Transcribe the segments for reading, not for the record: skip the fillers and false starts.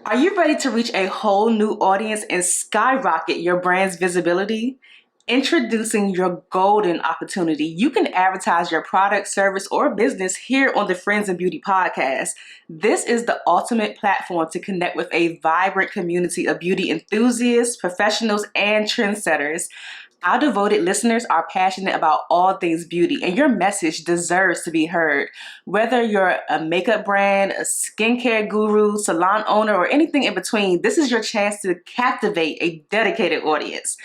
Are you ready to reach a whole new audience and skyrocket your brand's visibility? Introducing your golden opportunity. You can advertise your product, service, or business here on the Friends and Beauty podcast. This is the ultimate platform to connect with a vibrant community of beauty enthusiasts, professionals, and trendsetters. Our devoted listeners are passionate about all things beauty, and your message deserves to be heard. Whether you're a makeup brand, a skincare guru, salon owner, or anything in between, this is your chance to captivate a dedicated audience.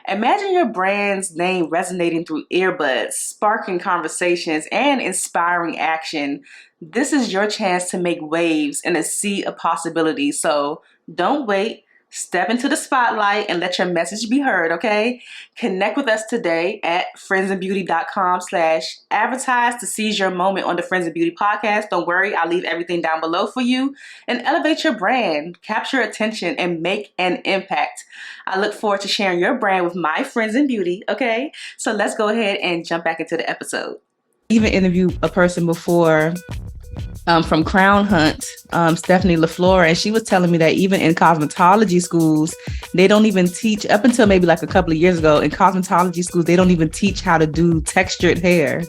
Imagine your brand's name resonating through earbuds, sparking conversations, and inspiring action. This is your chance to make waves in a sea of possibilities. So don't wait. Step into the spotlight and let your message be heard, okay? Connect with us today at friendsandbeauty.com/advertise to seize your moment on the Friends and Beauty podcast. Don't worry, I'll leave everything down below for you. And elevate your brand, capture attention, and make an impact. I look forward to sharing your brand with my friends in beauty, okay? So let's go ahead and jump back into the episode. Even interviewed a person before from Crown Hunt, Stephanie LaFleur, and she was telling me that even in cosmetology schools, they don't even teach, up until maybe like a couple of years ago, in cosmetology schools, they don't even teach how to do textured hair.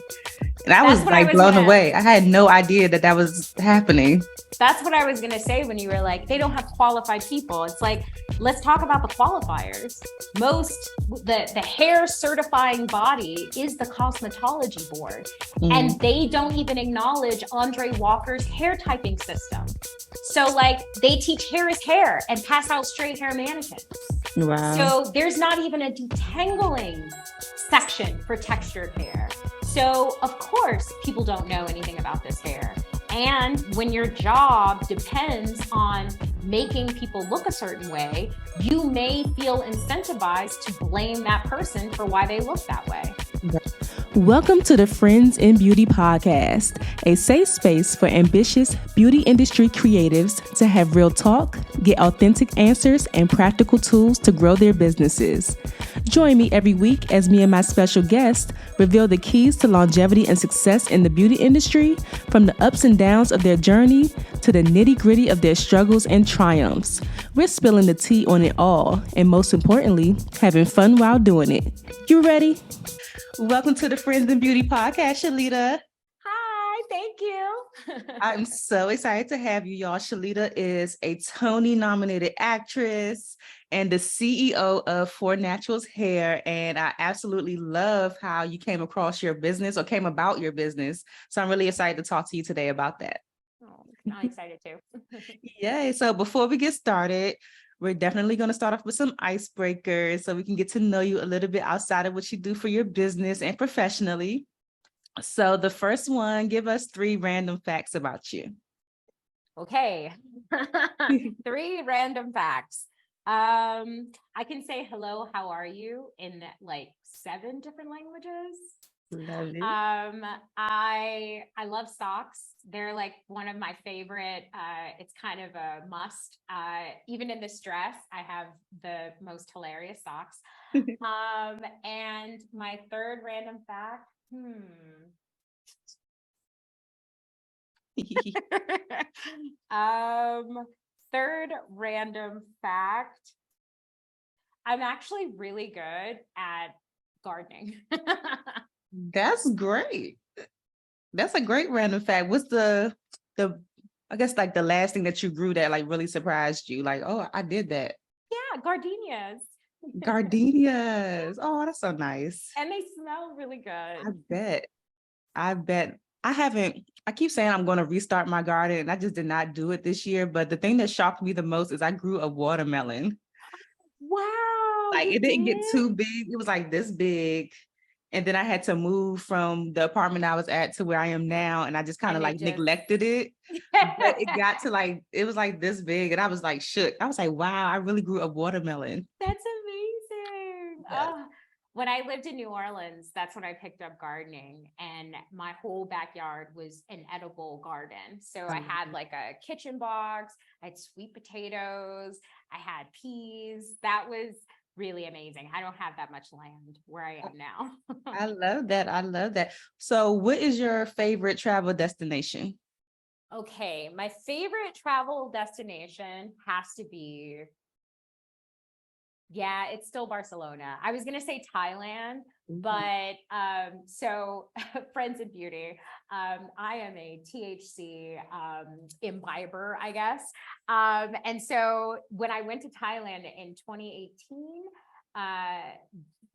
And I was like blown away. I had no idea that that was happening. That's what I was going to say when you were like, they don't have qualified people. It's like, let's talk about the qualifiers. The hair certifying body is the cosmetology board. And they don't even acknowledge Andre Walker's hair typing system. So like they teach hair is hair and pass out straight hair mannequins. Wow. So there's not even a detangling section for textured hair. So of course, people don't know anything about this hair. And when your job depends on making people look a certain way, you may feel incentivized to blame that person for why they look that way. Welcome to the Friends in Beauty podcast, a safe space for ambitious beauty industry creatives to have real talk, get authentic answers, and practical tools to grow their businesses. Join me every week as me and my special guest reveal the keys to longevity and success in the beauty industry, from the ups and downs of their journey to the nitty-gritty of their struggles and triumphs. We're spilling the tea on it all, and most importantly, having fun while doing it. You ready? Welcome to the Friends in Beauty podcast, Shalita. Hi, thank you. I'm so excited to have you, y'all. Shalita is a Tony-nominated actress and the CEO of For Naturals Hair, and I absolutely love how you came across your business or came about your business. So I'm really excited to talk to you today about that. Oh, I'm excited too. Yay. So before we get started, we're definitely going to start off with some icebreakers so we can get to know you a little bit outside of what you do for your business and professionally. So the first one, give us 3 random facts about you. Okay. 3 random facts. I can say hello, how are you in like 7 different languages. Love it. I love socks. They're like one of my favorite. It's kind of a must. Even in this dress, I have the most hilarious socks. And my 3rd random fact. Third random fact. I'm actually really good at gardening. That's great. That's a great random fact. What's the I guess like the last thing that you grew that like really surprised you? Like, oh, I did that. Yeah, gardenias. Gardenias. Oh, that's so nice. And they smell really good. I bet. I keep saying I'm going to restart my garden, and I just did not do it this year. But the thing that shocked me the most is I grew a watermelon. Wow. Like it didn't get too big. It was like this big. And then I had to move from the apartment I was at to where I am now. And I just kind of like neglected it. But it got to like, it was like this big. And I was like shook. I was like, wow, I really grew a watermelon. That's amazing. Yeah. Oh, when I lived in New Orleans, that's when I picked up gardening. And my whole backyard was an edible garden. So I had like a kitchen box, I had sweet potatoes, I had peas. That was really amazing. I don't have that much land where I am now. I love that. I love that. So what is your favorite travel destination? Okay, my favorite travel destination has to be, yeah, it's still Barcelona. I was gonna say Thailand, Mhm. but so Friends of Beauty. I am a THC imbiber, I guess. And so when I went to Thailand in 2018, uh,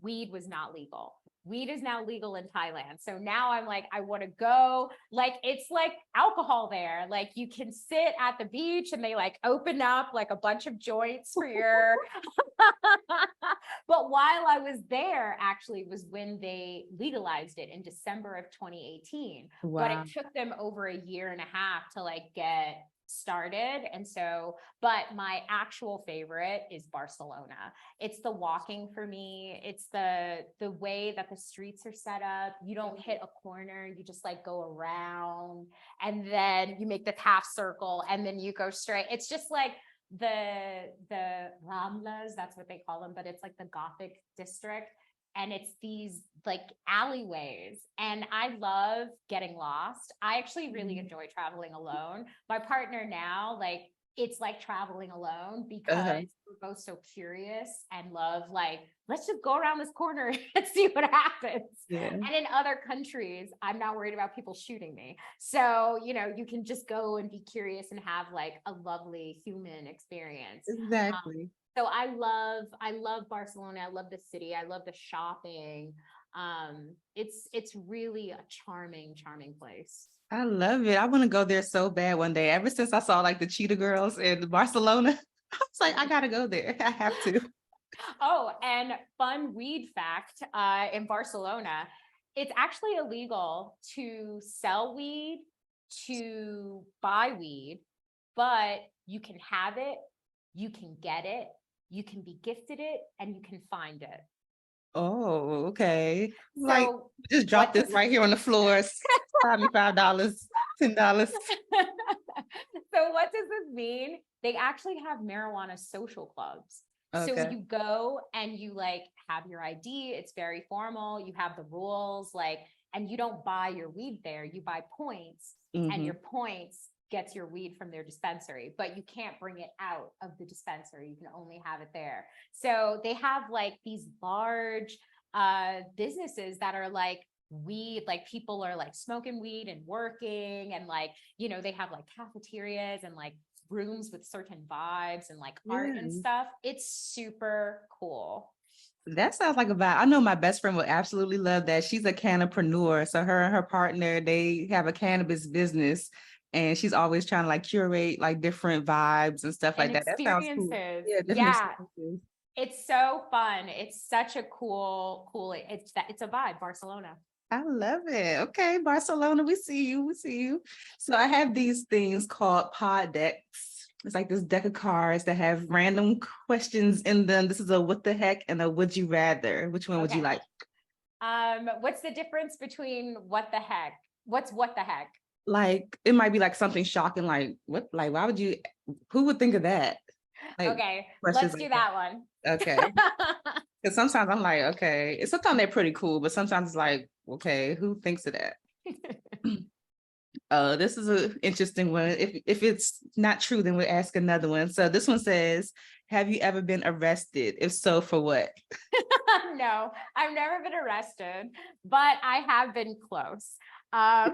weed was not legal. Weed is now legal in Thailand. So now I'm like, I want to go. Like, it's like alcohol there. Like, you can sit at the beach and they like open up like a bunch of joints for your. But while I was there, actually, was when they legalized it in December of 2018. But it Wow. took them over a year and a half to like get started. And so, but my actual favorite is Barcelona. It's the walking for me. It's the way that the streets are set up. You don't hit a corner, you just like go around and then you make the half circle and then you go straight. It's just like the Ramblas, that's what they call them, but it's like the Gothic district. And it's these like alleyways. And I love getting lost. I actually really enjoy traveling alone. My partner now, like, it's like traveling alone Uh-huh. because we're both so curious and love, like, let's just go around this corner and see what happens. Yeah. And in other countries, I'm not worried about people shooting me. So, you can just go and be curious and have like a lovely human experience. Um, Exactly. so I love Barcelona. I love the city. I love the shopping. It's really a charming place. I love it. I want to go there so bad one day. Ever since I saw like the Cheetah Girls in Barcelona, I was like, I gotta go there. I have to. Oh, and fun weed fact, in Barcelona, it's actually illegal to sell weed, to buy weed, but you can have it, you can get it, you can be gifted it, and you can find it. Oh, okay. Like, So just drop what this does right here on the floor. Find me $5, $10. So what does this mean? They actually have marijuana social clubs. So Okay. you go and you like have your ID, it's very formal, you have the rules, like, and you don't buy your weed there, you buy points, and Mm-hmm. your points gets your weed from their dispensary, but you can't bring it out of the dispensary. You can only have it there. So they have like these large businesses that are like weed, like people are like smoking weed and working, and like, they have like cafeterias and like rooms with certain vibes and like art and Yeah. stuff. It's super cool. That sounds like a vibe. I know my best friend would absolutely love that. She's a cannapreneur. So her and her partner, they have a cannabis business and she's always trying to like curate like different vibes and stuff And like that. That sounds cool. experiences. Yeah, different Yeah, experiences. it's so fun. It's such a cool, it's a vibe, Barcelona. I love it. Okay, Barcelona, we see you. We see you. So I have these things called pod decks. It's like this deck of cards that have random questions in them. This is a what the heck and a would you rather. Which one would you Okay. like? What's the difference between what the heck? What's what the heck? Like it might be like something shocking, like why would you, who would think of that? Like Okay, questions let's like do that. that one. Okay. Because sometimes I'm like, okay, sometimes they're pretty cool, but sometimes it's like, okay, who thinks of that? This is an interesting one. If it's not true, then we'll ask another one. So this one says, have you ever been arrested? If so, for what? No, I've never been arrested, but I have been close. Um,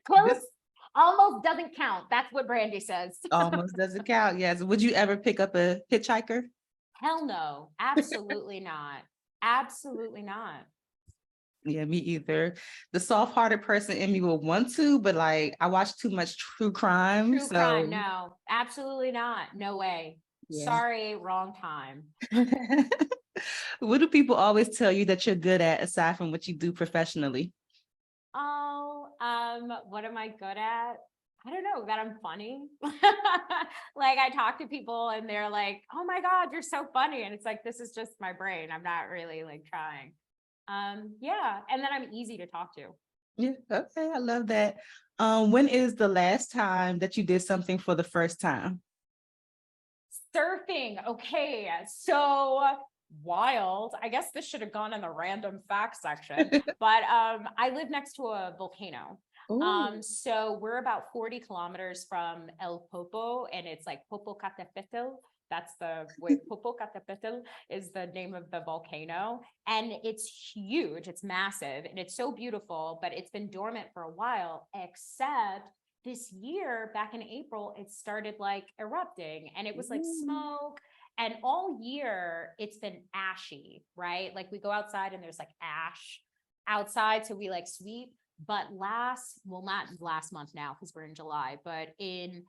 close This almost doesn't count. That's what Brandy says. almost doesn't count. Yes. Would you ever pick up a hitchhiker? Hell no, absolutely not. Absolutely not. Yeah, me either. The soft-hearted person in me will want to, but like I watch too much true crime. True crime, So no, absolutely not. No way. yeah. Sorry, wrong time. What do people always tell you that you're good at aside from what you do professionally? Oh, what am I good at? I don't know, that I'm funny. Like I talk to people and they're like, "Oh my God, you're so funny." And it's like, this is just my brain. I'm not really like trying. Yeah, and then I'm easy to talk to. Yeah, okay, I love that. When is the last time that you did something for the first time? Surfing. Okay, so wild. I guess this should have gone in the random facts section, but I live next to a volcano. Ooh. So we're about 40 kilometers from El Popo, and it's like Popocatépetl. That's the way. Popocatépetl is the name of the volcano, and it's huge. It's massive, and it's so beautiful. But it's been dormant for a while. Except this year, back in April, it started like erupting, and it was like Ooh. smoke. And all year, it's been ashy, right? Like we go outside, and there's like ash outside, so we like sweep. But well, not last month now because we're in July, but in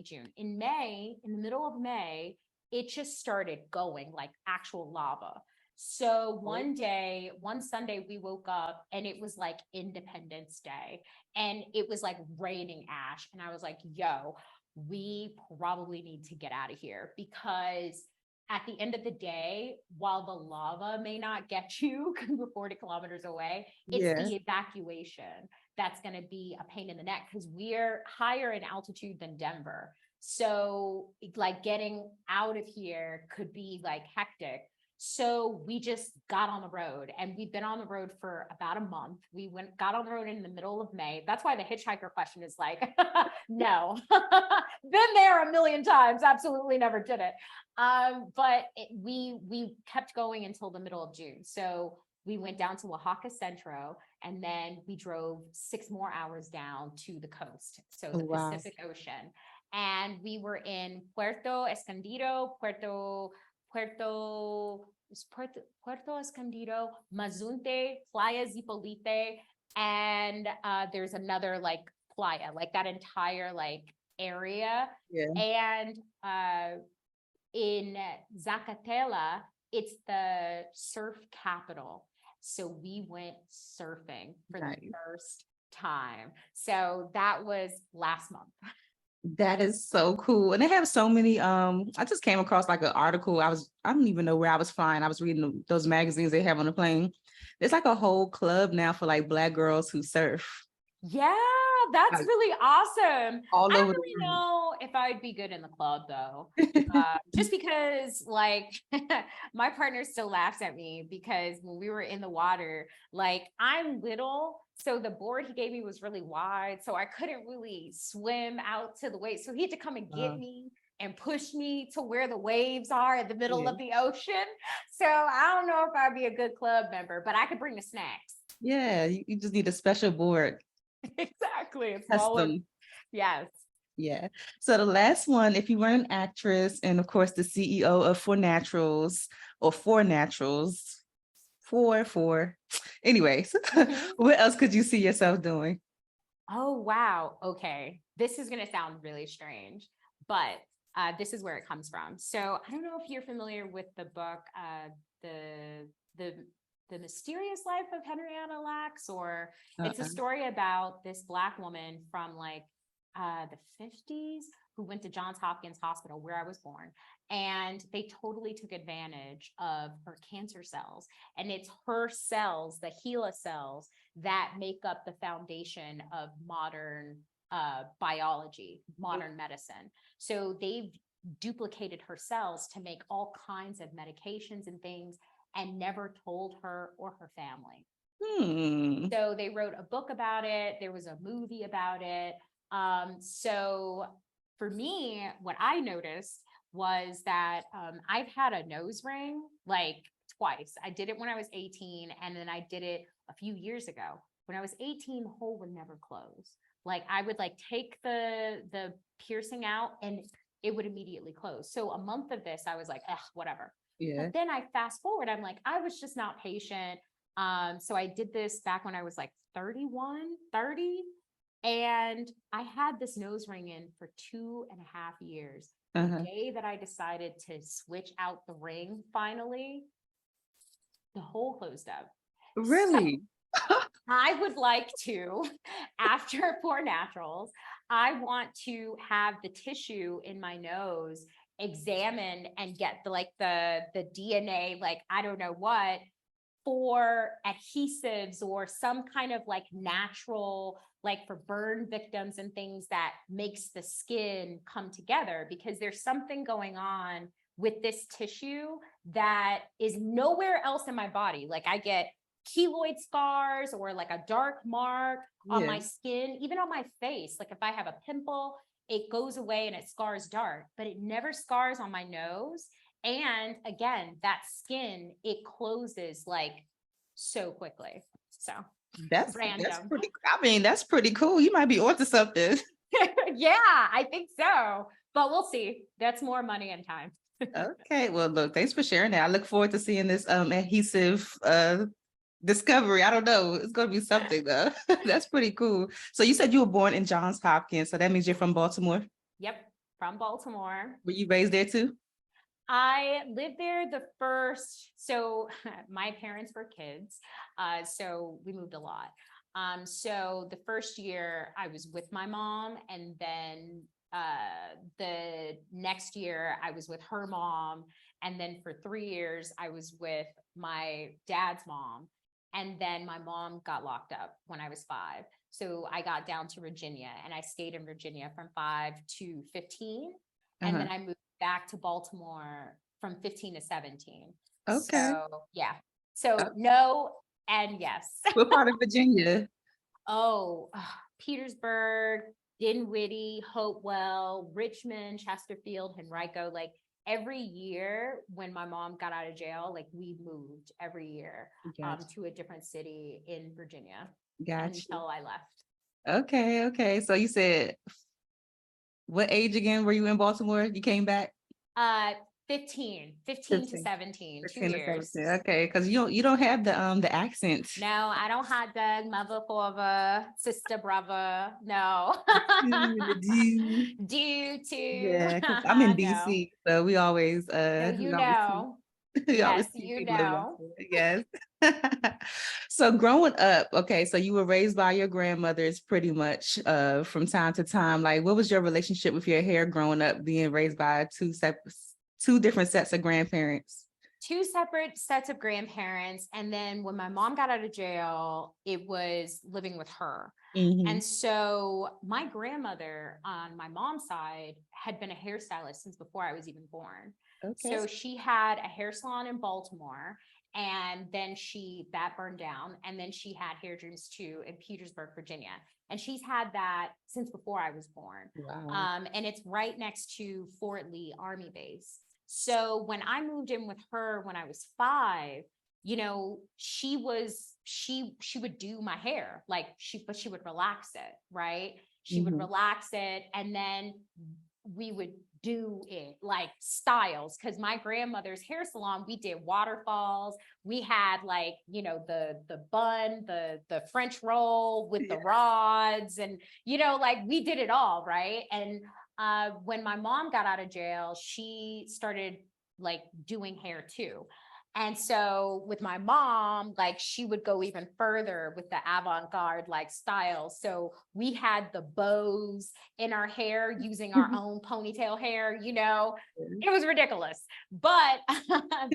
June. In May, in the middle of May, it just started going like actual lava. So Oh. one Sunday, we woke up and it was like Independence Day and it was like raining ash. And I was like, yo, we probably need to get out of here because at the end of the day, while the lava may not get you because we're 40 kilometers away, it's Yeah. the evacuation that's going to be a pain in the neck because we're higher in altitude than Denver. So, like, getting out of here could be like hectic. So we just got on the road and we've been on the road for about a month. Got on the road in the middle of May. That's why the hitchhiker question is like, no, been there a million times. Absolutely never did it. We kept going until the middle of June. So we went down to Oaxaca Centro and then we drove 6 more hours down to the coast. So Oh, the wow. Pacific Ocean. And we were in Puerto Escondido, Puerto Escondido, Mazunte, Playa Zipolite, and there's another like playa, like that entire like area. Yeah. And in Zacatela, it's the surf capital. So we went surfing for the Nice. first time. So that was last month. That is so cool. And they have so many I just came across like an article. I don't even know where I was flying. I was reading those magazines they have on the plane. There's like a whole club now for like Black girls who surf. Yeah, that's Like really awesome. all I don't over the really world. know if I'd be good in the club though. Just because like my partner still laughs at me because when we were in the water, like I'm little, so the board he gave me was really wide, so I couldn't really swim out to the waves. So he had to come and get me and push me to where the waves are in the middle Yeah. of the ocean. So I don't know if I'd be a good club member, but I could bring the snacks. Yeah, you just need a special board. Exactly. It's smaller. Custom. Yes. Yeah. So the last one, if you were an actress and of course the CEO of For Naturals or For Naturals, four. Anyways, Mhm. what else could you see yourself doing? Oh, wow. Okay. This is going to sound really strange, but this is where it comes from. So I don't know if you're familiar with the book, the, the, the Mysterious Life of Henrietta Lacks, or it's a Uh-uh. story about this Black woman from like the 50s who went to Johns Hopkins Hospital where I was born. And they totally took advantage of her cancer cells. And it's her cells, the HeLa cells, that make up the foundation of modern biology, modern medicine. So they've duplicated her cells to make all kinds of medications and things and never told her or her family. Hmm. So they wrote a book about it. There was a movie about it. So for me, what I noticed was that I've had a nose ring like twice. I did it when I was 18, and then I did it a few years ago. When I was 18, the hole would never close. Like I would like take the piercing out and it would immediately close. So a month of this, I was like, ugh, whatever. Yeah. But then I fast forward, I'm like, I was just not patient. So I did this back when I was like 31, 30, and I had this nose ring in for 2.5 years. The Uh-huh. day that I decided to switch out the ring, finally, the hole closed up. So Really? I would like to, after For Naturals, I want to have the tissue in my nose examined and get the DNA, like I don't know what, for adhesives or some kind of like natural, like for burn victims and things that makes the skin come together, because there's something going on with this tissue that is nowhere else in my body. Like I get keloid scars or like a dark mark on Yeah. my skin, even on my face. Like if I have a pimple, it goes away and it scars dark, but it never scars on my nose. And again, that skin, it closes like so quickly. So That's random. pretty. I mean, that's pretty cool. You might be onto something. Yeah, I think so. But we'll see. That's more money and time. Okay. Well, look, thanks for sharing that. I look forward to seeing this adhesive discovery. I don't know. It's gonna be something though. That's pretty cool. So you said you were born in Johns Hopkins, so that means you're from Baltimore. Yep, from Baltimore. Were you raised there too? I lived there so my parents were kids, so we moved a lot. So the first year I was with my mom, and then the next year I was with her mom, and then for 3 years I was with my dad's mom, and then my mom got locked up when I was 5. So I got down to Virginia, and I stayed in Virginia from 5 to 15, and Uh-huh. then I moved back to Baltimore from 15 to 17. Okay. So yeah. Uh, So no and yes. what part of Virginia? Oh, Petersburg, Dinwiddie, Hopewell, Richmond, Chesterfield, Henrico. Like every year when my mom got out of jail, like we moved every year Gotcha. to a different city in Virginia Gotcha. until I left. Okay. Okay. So you said what age again were you in Baltimore? You came back? Uh 15 to 15. 17, 2 15 to years. 17. Okay, because you don't have the accent. No, I don't hot dog, mother, father, sister, brother. No. The do. Due to Yeah, because I'm in no. DC, so we always No, we you always see know. we Yes, always see you people in know. Baltimore. Yes. So growing up, okay, so you were raised by your grandmothers pretty much from time to time. Like, what was your relationship with your hair growing up, being raised by two different sets of grandparents? 2 separate sets of grandparents. And then when my mom got out of jail, it was living with her. Hmm. And so my grandmother on my mom's side had been a hairstylist since before I was even born. Okay. So she had a hair salon in Baltimore, and then that burned down. And then she had hair dreams too in Petersburg, Virginia. And she's had that since before I was born. Wow. And it's right next to Fort Lee Army Base. So when I moved in with her when I was 5, she would do my hair, like but she would relax it, right? She would Hmm. relax it, and then we would do it like styles, because my grandmother's hair salon, we did waterfalls. We had like, the bun, the French roll with the Yeah. rods, and like we did it all, right? And when my mom got out of jail, she started like doing hair too. And so with my mom, like she would go even further with the avant-garde like style. So we had the bows in our hair using our own ponytail hair, it was ridiculous. But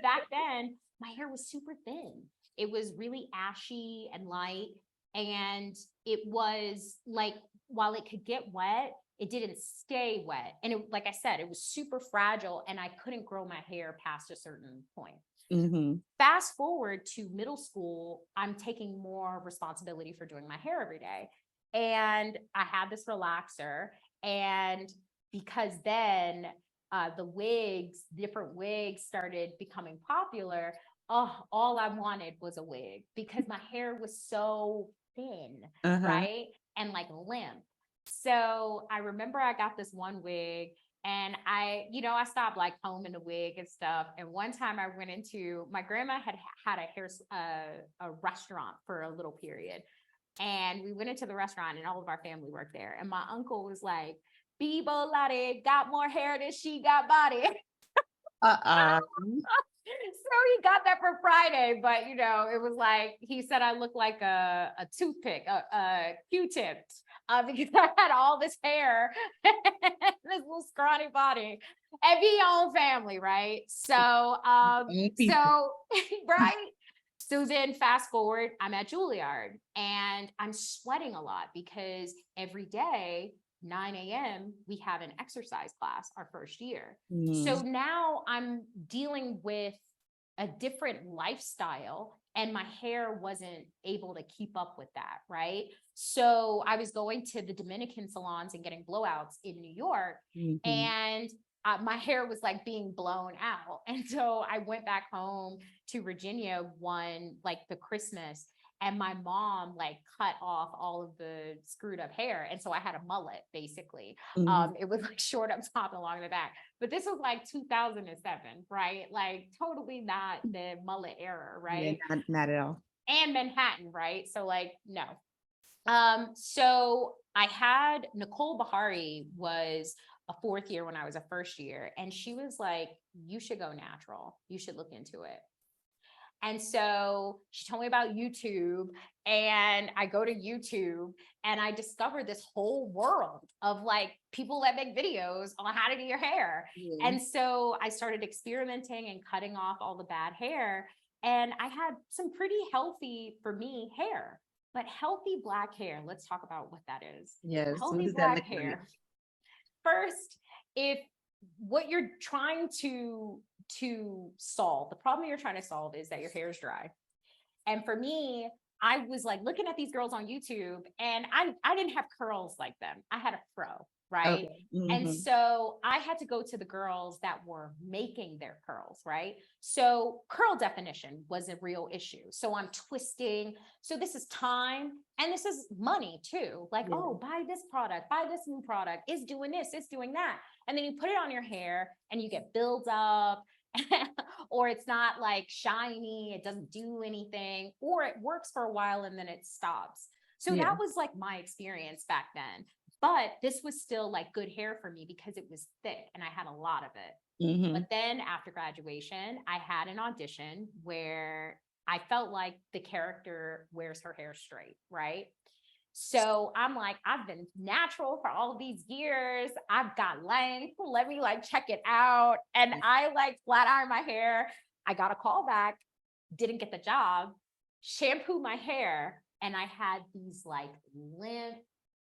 back then, my hair was super thin. It was really ashy and light. And it was like, while it could get wet, it didn't stay wet. And like I said, it was super fragile, and I couldn't grow my hair past a certain point. Hmm. Fast forward to middle school, I'm taking more responsibility for doing my hair every day. And I had this relaxer. And because then different wigs started becoming popular, all I wanted was a wig because my hair was so thin, Uh-huh. right? And like limp. So I remember I got this one wig, and I stopped like combing the wig and stuff. And one time I went into my grandma had a restaurant for a little period. And we went into the restaurant, and all of our family worked there. And my uncle was like, Bibo Lottie got more hair than she got body. Uh-uh. So he got that for Friday, but it was like he said I looked like a toothpick, a Q-tip, because I had all this hair, this little scrawny body, and be your own family, right? So, People. right. So then fast forward, I'm at Juilliard, and I'm sweating a lot because every day 9 a.m., we have an exercise class our first year. Mm. So now I'm dealing with a different lifestyle and my hair wasn't able to keep up with that, right? So I was going to the Dominican salons and getting blowouts in New York, and my hair was like being blown out. And so I went back home to Virginia like the Christmas, and my mom like cut off all of the screwed up hair. And so I had a mullet basically. It was like short up top and long in the back, but this was like 2007, right? Like totally not the mullet era, right? Yeah, not at all. And Manhattan, right? So like, no. So I had Nicole Bahari was a fourth year when I was a first year. And she was like, you should go natural. You should look into it. And so she told me about YouTube, and I go to YouTube and I discovered this whole world of like people that make videos on how to do your hair. And so I started experimenting and cutting off all the bad hair. And I had some pretty healthy, for me, hair, but healthy black hair. Let's talk about what that is. Yes. Healthy black hair. First, if what you're trying to solve, the problem you're trying to solve is that your hair is dry. And for me, I was like looking at these girls on YouTube, and I didn't have curls like them. I had a fro, right? Okay. And so I had to go to the girls that were making their curls, right? So curl definition was a real issue. So I'm twisting. So this is time, and this is money too. Like, oh, buy this product, buy this new product, it's doing this, it's doing that. And then you put it on your hair and you get build up, or it's not like shiny, it doesn't do anything, or it works for a while and then it stops. So that was like my experience back then. But this was still like good hair for me because it was thick and I had a lot of it. But then after graduation, I had an audition where I felt like the character wears her hair straight, right? So I'm like, I've been natural for all of these years. I've got length. Let me like check it out. And I like flat iron my hair. I got a call back, didn't get the job, shampoo my hair. And I had these like limp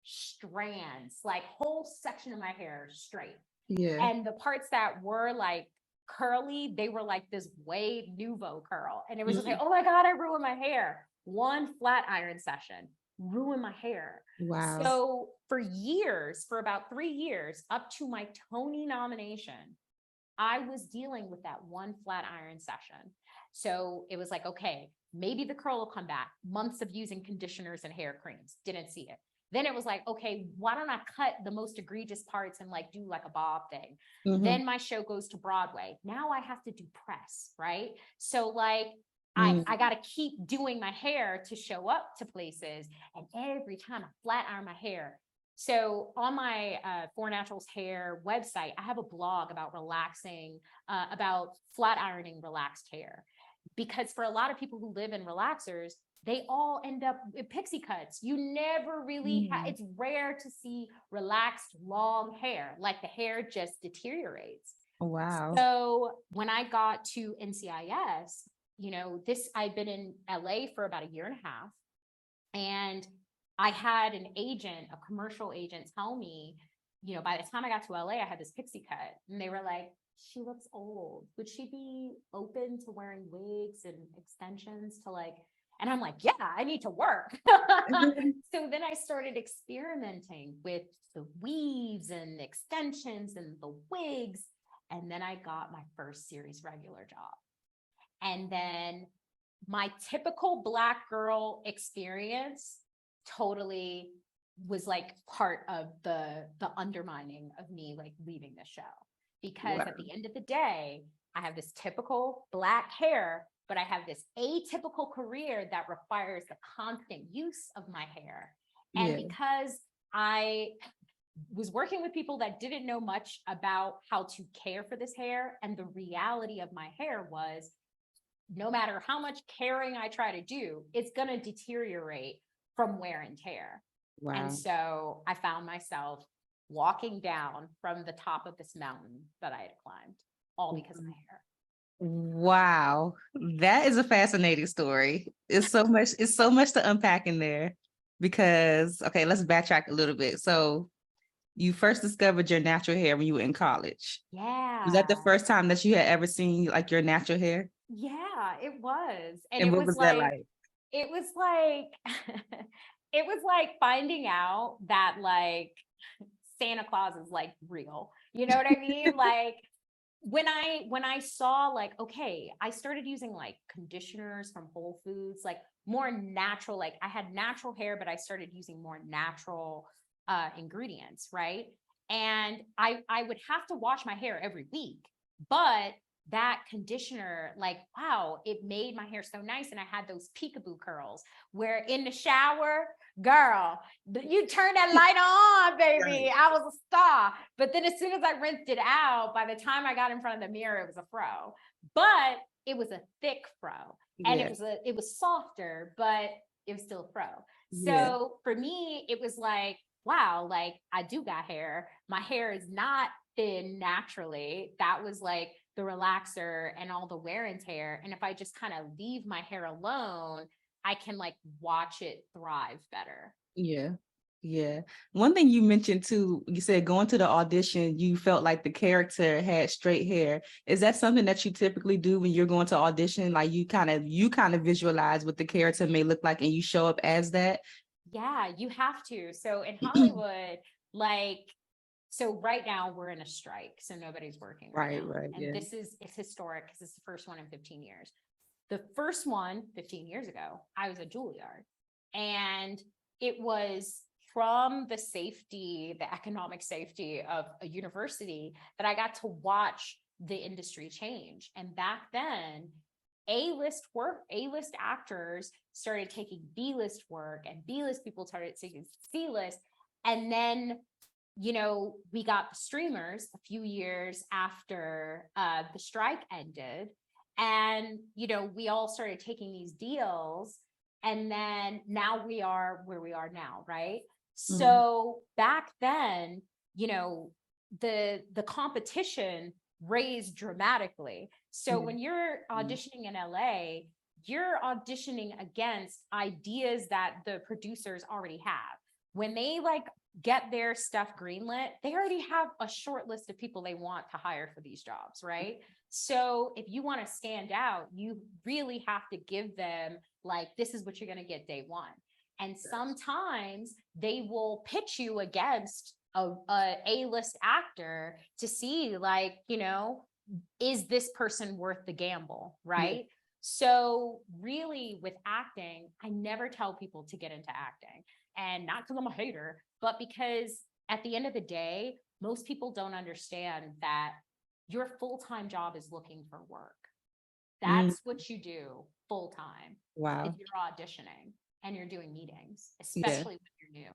strands, like whole section of my hair straight. And the parts that were like curly, they were like this Wade Nouveau curl. And it was just like, oh my God, I ruined my hair. One flat iron session ruined my hair. Wow. So for years, for about 3 years, up to my Tony nomination, I was dealing with that one flat iron session. So it was like, okay, maybe the curl will come back. Months of using conditioners and hair creams, didn't see it. Then it was like, okay, why don't I cut the most egregious parts and like do like a bob thing? Then my show goes to Broadway. Now I have to do press, right? So like, I got to keep doing my hair to show up to places. And every time I flat iron my hair. So on my For Naturals Hair website, I have a blog about relaxing, about flat ironing relaxed hair. Because for a lot of people who live in relaxers, they all end up with pixie cuts. You never really, it's rare to see relaxed long hair, like the hair just deteriorates. Wow. So when I got to NCIS, you know, I'd been in LA for about 1.5 years, and I had an agent, a commercial agent, tell me, you know, by the time I got to LA, I had this pixie cut, and they were like, she looks old. Would she be open to wearing wigs and extensions to like, and I'm like, yeah, I need to work. So then I started experimenting with the weaves and extensions and the wigs. And then I got my first series regular job. And then my typical Black girl experience totally was like part of the undermining of me like leaving the show. Because at the end of the day, I have this typical Black hair, but I have this atypical career that requires the constant use of my hair. And because I was working with people that didn't know much about how to care for this hair, and the reality of my hair was, no matter how much caring I try to do, it's going to deteriorate from wear and tear. Wow. And so I found myself walking down from the top of this mountain that I had climbed, all because of my hair. Wow, that is a fascinating story. It's so much to unpack in there, because, okay, let's backtrack a little bit. So you first discovered your natural hair when you were in college. Yeah. Was that the first time that you had ever seen like your natural hair? Yeah, it was. And And it what was was that like, like? it was like, it was like finding out that like Santa Claus is like real. You know what I mean? Like when I saw like, okay, I started using like conditioners from Whole Foods, like more natural, like I had natural hair, but I started using more natural ingredients, right? And I would have to wash my hair every week, but that conditioner, like, wow, it made my hair so nice. And I had those peekaboo curls where in the shower, girl, you turn that light on, baby. Right. I was a star. But then as soon as I rinsed it out, by the time I got in front of the mirror, it was a fro. But it was a thick fro. And Yeah. it was softer, but it was still a fro. Yeah. So for me, it was like, wow, like I do got hair. My hair is not thin naturally. That was like the relaxer and all the wear and tear. And if I just kind of leave my hair alone, I can like watch it thrive better. Yeah. Yeah. One thing you mentioned too, you said going to the audition, you felt like the character had straight hair. Is that something that you typically do when you're going to audition? Like you kind of visualize what the character may look like and you show up as that? Yeah, you have to. So in Hollywood, like, so right now we're in a strike, so nobody's working right Right, now. right. And Yeah. it's historic because it's the first one in 15 years. The first one 15 years ago, I was at Juilliard. And it was from the safety, the economic safety of a university that I got to watch the industry change. And back then, A-list actors started taking B-list work, and B-list people started taking C-list. And then, you know, we got the streamers a few years after the strike ended. And, you know, we all started taking these deals. And then now we are where we are now, right? Mhm. So back then, you know, the competition raised dramatically. So Yeah. when you're auditioning in LA, you're auditioning against ideas that the producers already have. When they like get their stuff greenlit, they already have a short list of people they want to hire for these jobs, right? So if you want to stand out, you really have to give them like, this is what you're going to get day one. And sometimes they will pitch you against a list actor to see like, you know, is this person worth the gamble, Yeah. right? So really with acting, I never tell people to get into acting, and not because I'm a hater, but because at the end of the day, most people don't understand that your full-time job is looking for work. Mm, That's what you do full time if wow. you're auditioning and you're doing meetings, Yeah. especially when you're new.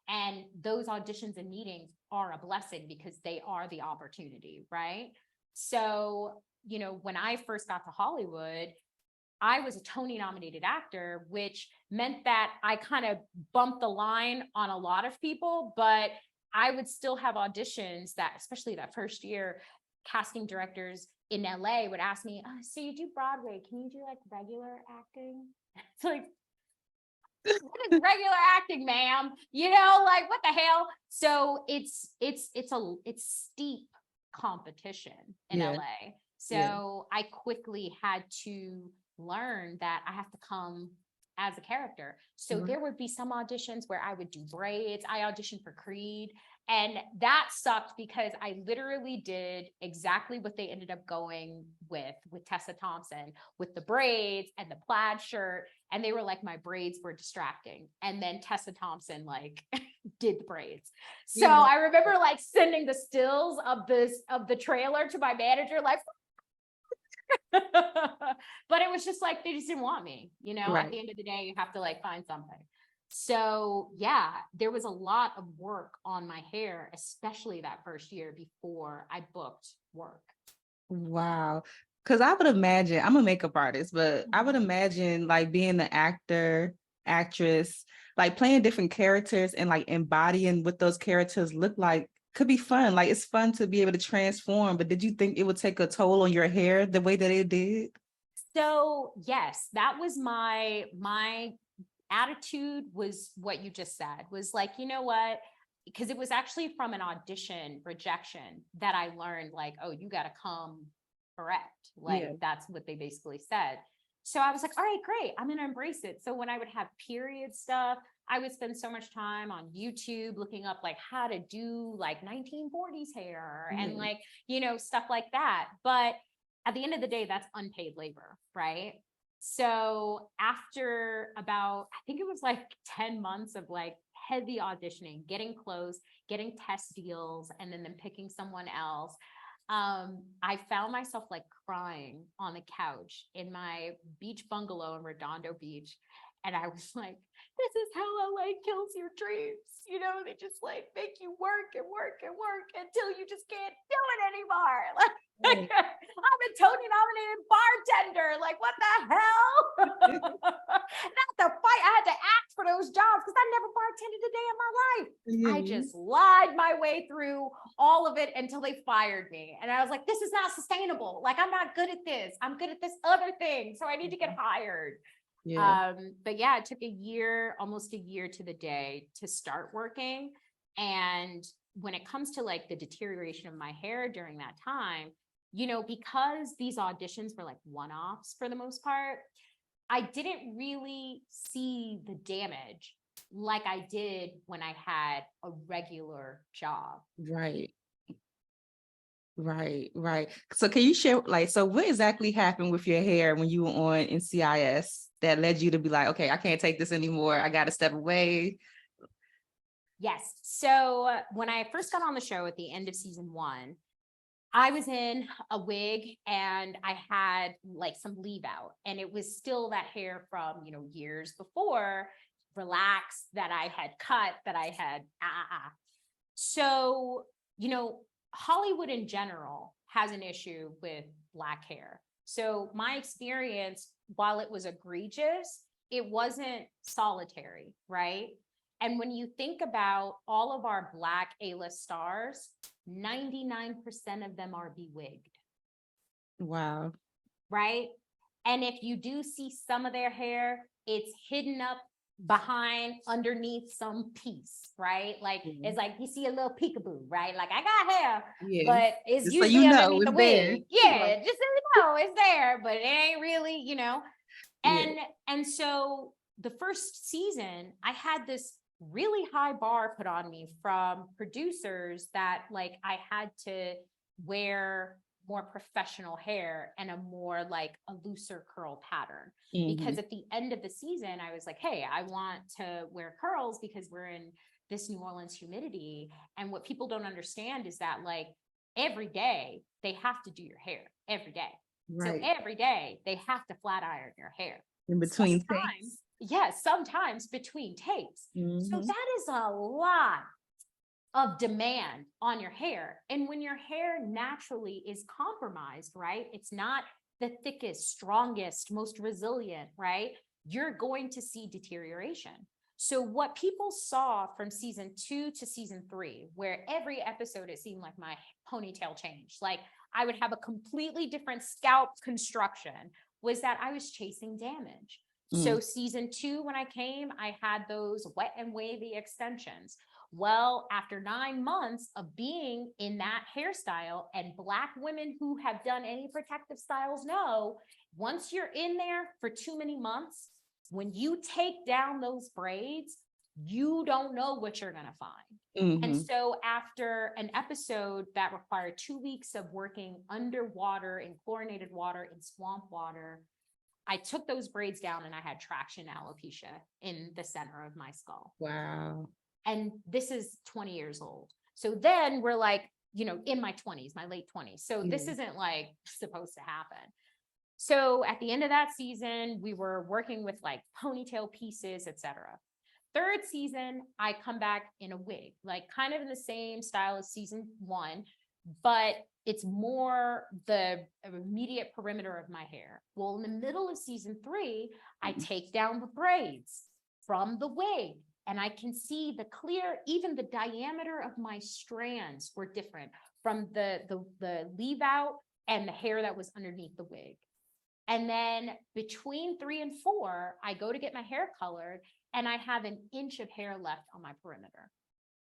And those auditions and meetings are a blessing because they are the opportunity, right? So, you know, when I first got to Hollywood, I was a Tony nominated actor, which meant that I kind of bumped the line on a lot of people, but I would still have auditions that, especially that first year, casting directors in LA would ask me, oh, so you do Broadway, can you do like regular acting? It's like, what is regular acting, ma'am? You know, like what the hell? So it's steep competition in Yeah. LA. Yeah. So I quickly had to learn that I have to come as a character. So Mhm. there would be some auditions where I would do braids. I auditioned for Creed, and that sucked because I literally did exactly what they ended up going with Tessa Thompson, with the braids and the plaid shirt. And they were like, my braids were distracting. And then Tessa Thompson like did the braids. So Yeah. I remember like sending the stills of the trailer to my manager, like, but it was just like they just didn't want me, you know. At Right. the end of the day, you have to like find something. So yeah, there was a lot of work on my hair, especially that first year before I booked work. Wow. Because I would imagine, I'm a makeup artist, but I would Mhm. imagine like being the actor, actress, like playing different characters and like embodying what those characters look like could be fun. Like it's fun to be able to transform. But did you think it would take a toll on your hair the way that it did? So yes, that was my attitude, was what you just said, was like, you know what? Because it was actually from an audition rejection that I learned like, oh, you got to come correct. Yeah. That's what they basically said. So I was like, all right, great. I'm going to embrace it. So when I would have period stuff, I would spend so much time on YouTube looking up like how to do like 1940s hair and like, stuff like that. But at the end of the day, that's unpaid labor, right? So after about, I think it was like 10 months of like heavy auditioning, getting close, getting test deals, and then picking someone else, I found myself like crying on the couch in my beach bungalow in Redondo Beach. And I was like, this is how LA kills your dreams. They just like make you work and work and work until you just can't do it anymore. Like, I'm a Tony nominated bartender. Like, what the hell? Not the fight. I had to act for those jobs because I never bartended a day in my life. I just lied my way through all of it until they fired me. And I was like, this is not sustainable. Like, I'm not good at this. I'm good at this other thing. So I need to get hired. But yeah, it took almost a year to the day to start working. And when it comes to like the deterioration of my hair during that time, because these auditions were like one-offs for the most part, I didn't really see the damage like I did when I had a regular job. Right. So can you share so what exactly happened with your hair when you were on NCIS that led you to be like, okay, I can't take this anymore. I got to step away. Yes. So when I first got on the show at the end of season 1, I was in a wig and I had like some leave out, and it was still that hair from, years before, relaxed, that I had cut, that I had, So, Hollywood in general has an issue with Black hair. So my experience, while it was egregious, it wasn't solitary, right? And when you think about all of our Black A-list stars, 99% of them are bewigged. Wow. Right? And if you do see some of their hair, it's hidden up behind underneath some piece, right? Like it's like you see a little peekaboo, right? Like I got hair, but it's just usually so underneath the it's wig. there. Just so you know, it's there, but it ain't really, And so the first season, I had this really high bar put on me from producers that like I had to wear more professional hair and a more like a looser curl pattern. Because at the end of the season, I was like, hey, I want to wear curls because we're in this New Orleans humidity. And what people don't understand is that like every day they have to do your hair every day. Right. So every day they have to flat iron your hair. In between takes. Yes, sometimes between takes. So that is a lot of demand on your hair. And when your hair naturally is compromised, right? It's not the thickest, strongest, most resilient, right? You're going to see deterioration. So what people saw from season 2 to season 3, where every episode, it seemed like my ponytail changed. Like I would have a completely different scalp construction, was that I was chasing damage. So season 2, when I came, I had those wet and wavy extensions. Well, after 9 months of being in that hairstyle, and Black women who have done any protective styles know, once you're in there for too many months, when you take down those braids, you don't know what you're going to find. And so after an episode that required 2 weeks of working underwater in chlorinated water, in swamp water, I took those braids down and I had traction alopecia in the center of my skull. Wow. And this is 20 years old. So then we're like, in my 20s, my late 20s. So this isn't like supposed to happen. So at the end of that season, we were working with like ponytail pieces, etc. Third season, I come back in a wig, like kind of in the same style as season 1, but it's more the immediate perimeter of my hair. Well, in the middle of season 3, I take down the braids from the wig, and I can see the clear, even the diameter of my strands were different from the leave out and the hair that was underneath the wig. And then between 3 and 4, I go to get my hair colored, and I have an inch of hair left on my perimeter.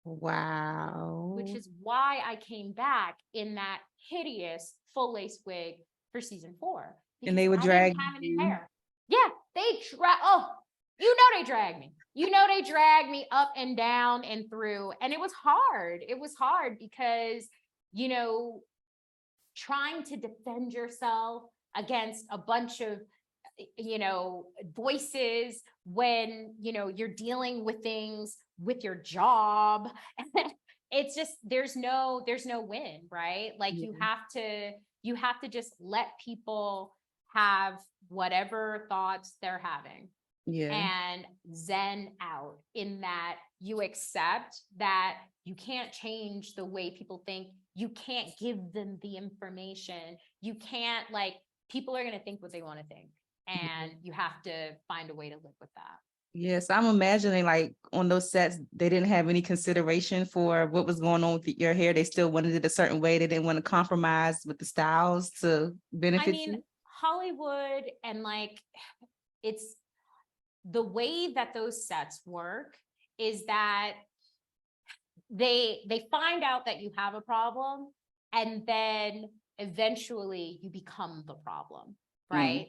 Wow. Which is why I came back in that hideous full lace wig for season 4 And because they would I didn't drag have any you. hair. Yeah, they they dragged me. They dragged me up and down and through. And it was hard. It was hard because, trying to defend yourself against a bunch of voices when you're dealing with things with your job. It's just there's no win, right? Like Yeah. you have to just let people have whatever thoughts they're having Yeah. and zen out, in that you accept that you can't change the way people think. You can't give them the information. You can't, people are going to think what they want to think. And you have to find a way to live with that. Yes, I'm imagining like on those sets, they didn't have any consideration for what was going on with your hair. They still wanted it a certain way. They didn't want to compromise with the styles to I benefit mean, you. Hollywood and it's the way that those sets work is that they find out that you have a problem, and then eventually you become the problem, right?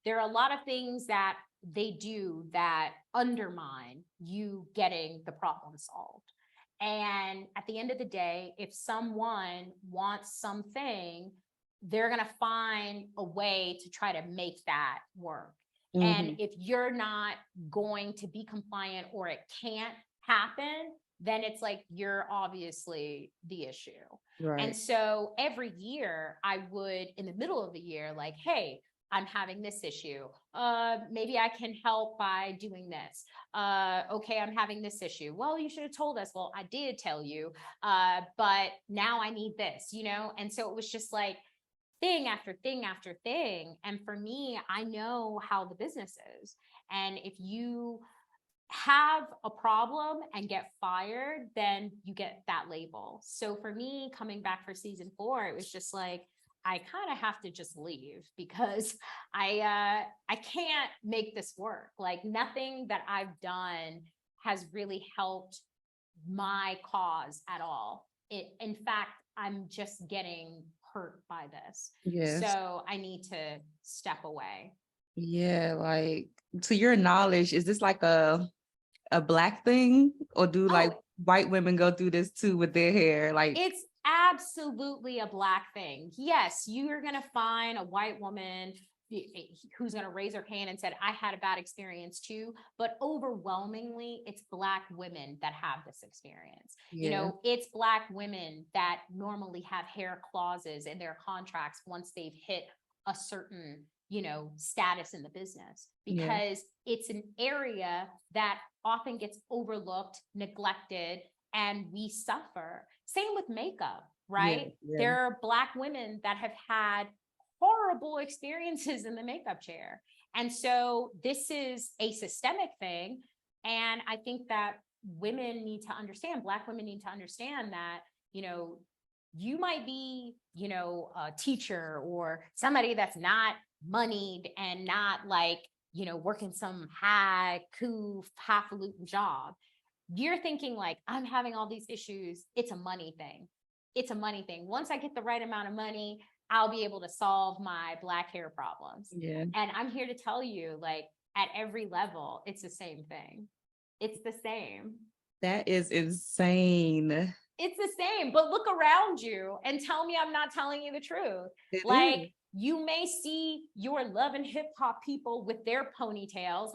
There are a lot of things that they do that undermine you getting the problem solved. And at the end of the day, if someone wants something, they're going to find a way to try to make that work. And if you're not going to be compliant, or it can't happen, then it's like you're obviously the issue. Right. And so every year I would, in the middle of the year, like, hey, I'm having this issue. Maybe I can help by doing this. Okay, I'm having this issue. Well, you should have told us. Well, I did tell you, but now I need this, And so it was just like thing after thing after thing. And for me, I know how the business is. And if you have a problem and get fired, then you get that label. So for me, coming back for season 4, it was just like, I kind of have to just leave because I can't make this work. Like nothing that I've done has really helped my cause at all. In fact, I'm just getting hurt by this. Yes. So I need to step away. Yeah, like to your knowledge, is this like a Black thing, or do like white women go through this too with their hair? Like it's absolutely a Black thing. Yes, you're going to find a white woman who's going to raise her hand and said, I had a bad experience too. But overwhelmingly, it's Black women that have this experience. It's Black women that normally have hair clauses in their contracts once they've hit a certain status in the business, because it's an area that often gets overlooked, neglected, and we suffer. Same with makeup, right? There are Black women that have had horrible experiences in the makeup chair. And so this is a systemic thing. And I think that women need to understand, Black women need to understand that, you might be, a teacher or somebody that's not moneyed and not working some highfalutin job. You're thinking like, I'm having all these issues. It's a money thing. It's a money thing. Once I get the right amount of money, I'll be able to solve my Black hair problems. And I'm here to tell you, like, at every level, it's the same thing. It's the same. That is insane. It's the same, but look around you and tell me I'm not telling you the truth. You may see your love and hip hop people with their ponytails.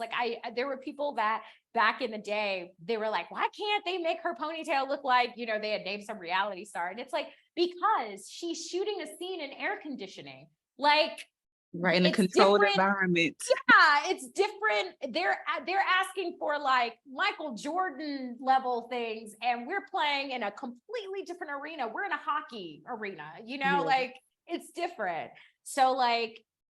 There were people that back in the day, they were like, why can't they make her ponytail look like, they had named some reality star? And it's like, because she's shooting a scene in air conditioning. Right, in a controlled environment. Yeah, it's different. They're asking for like Michael Jordan level things, and we're playing in a completely different arena. We're in a hockey arena, it's different. So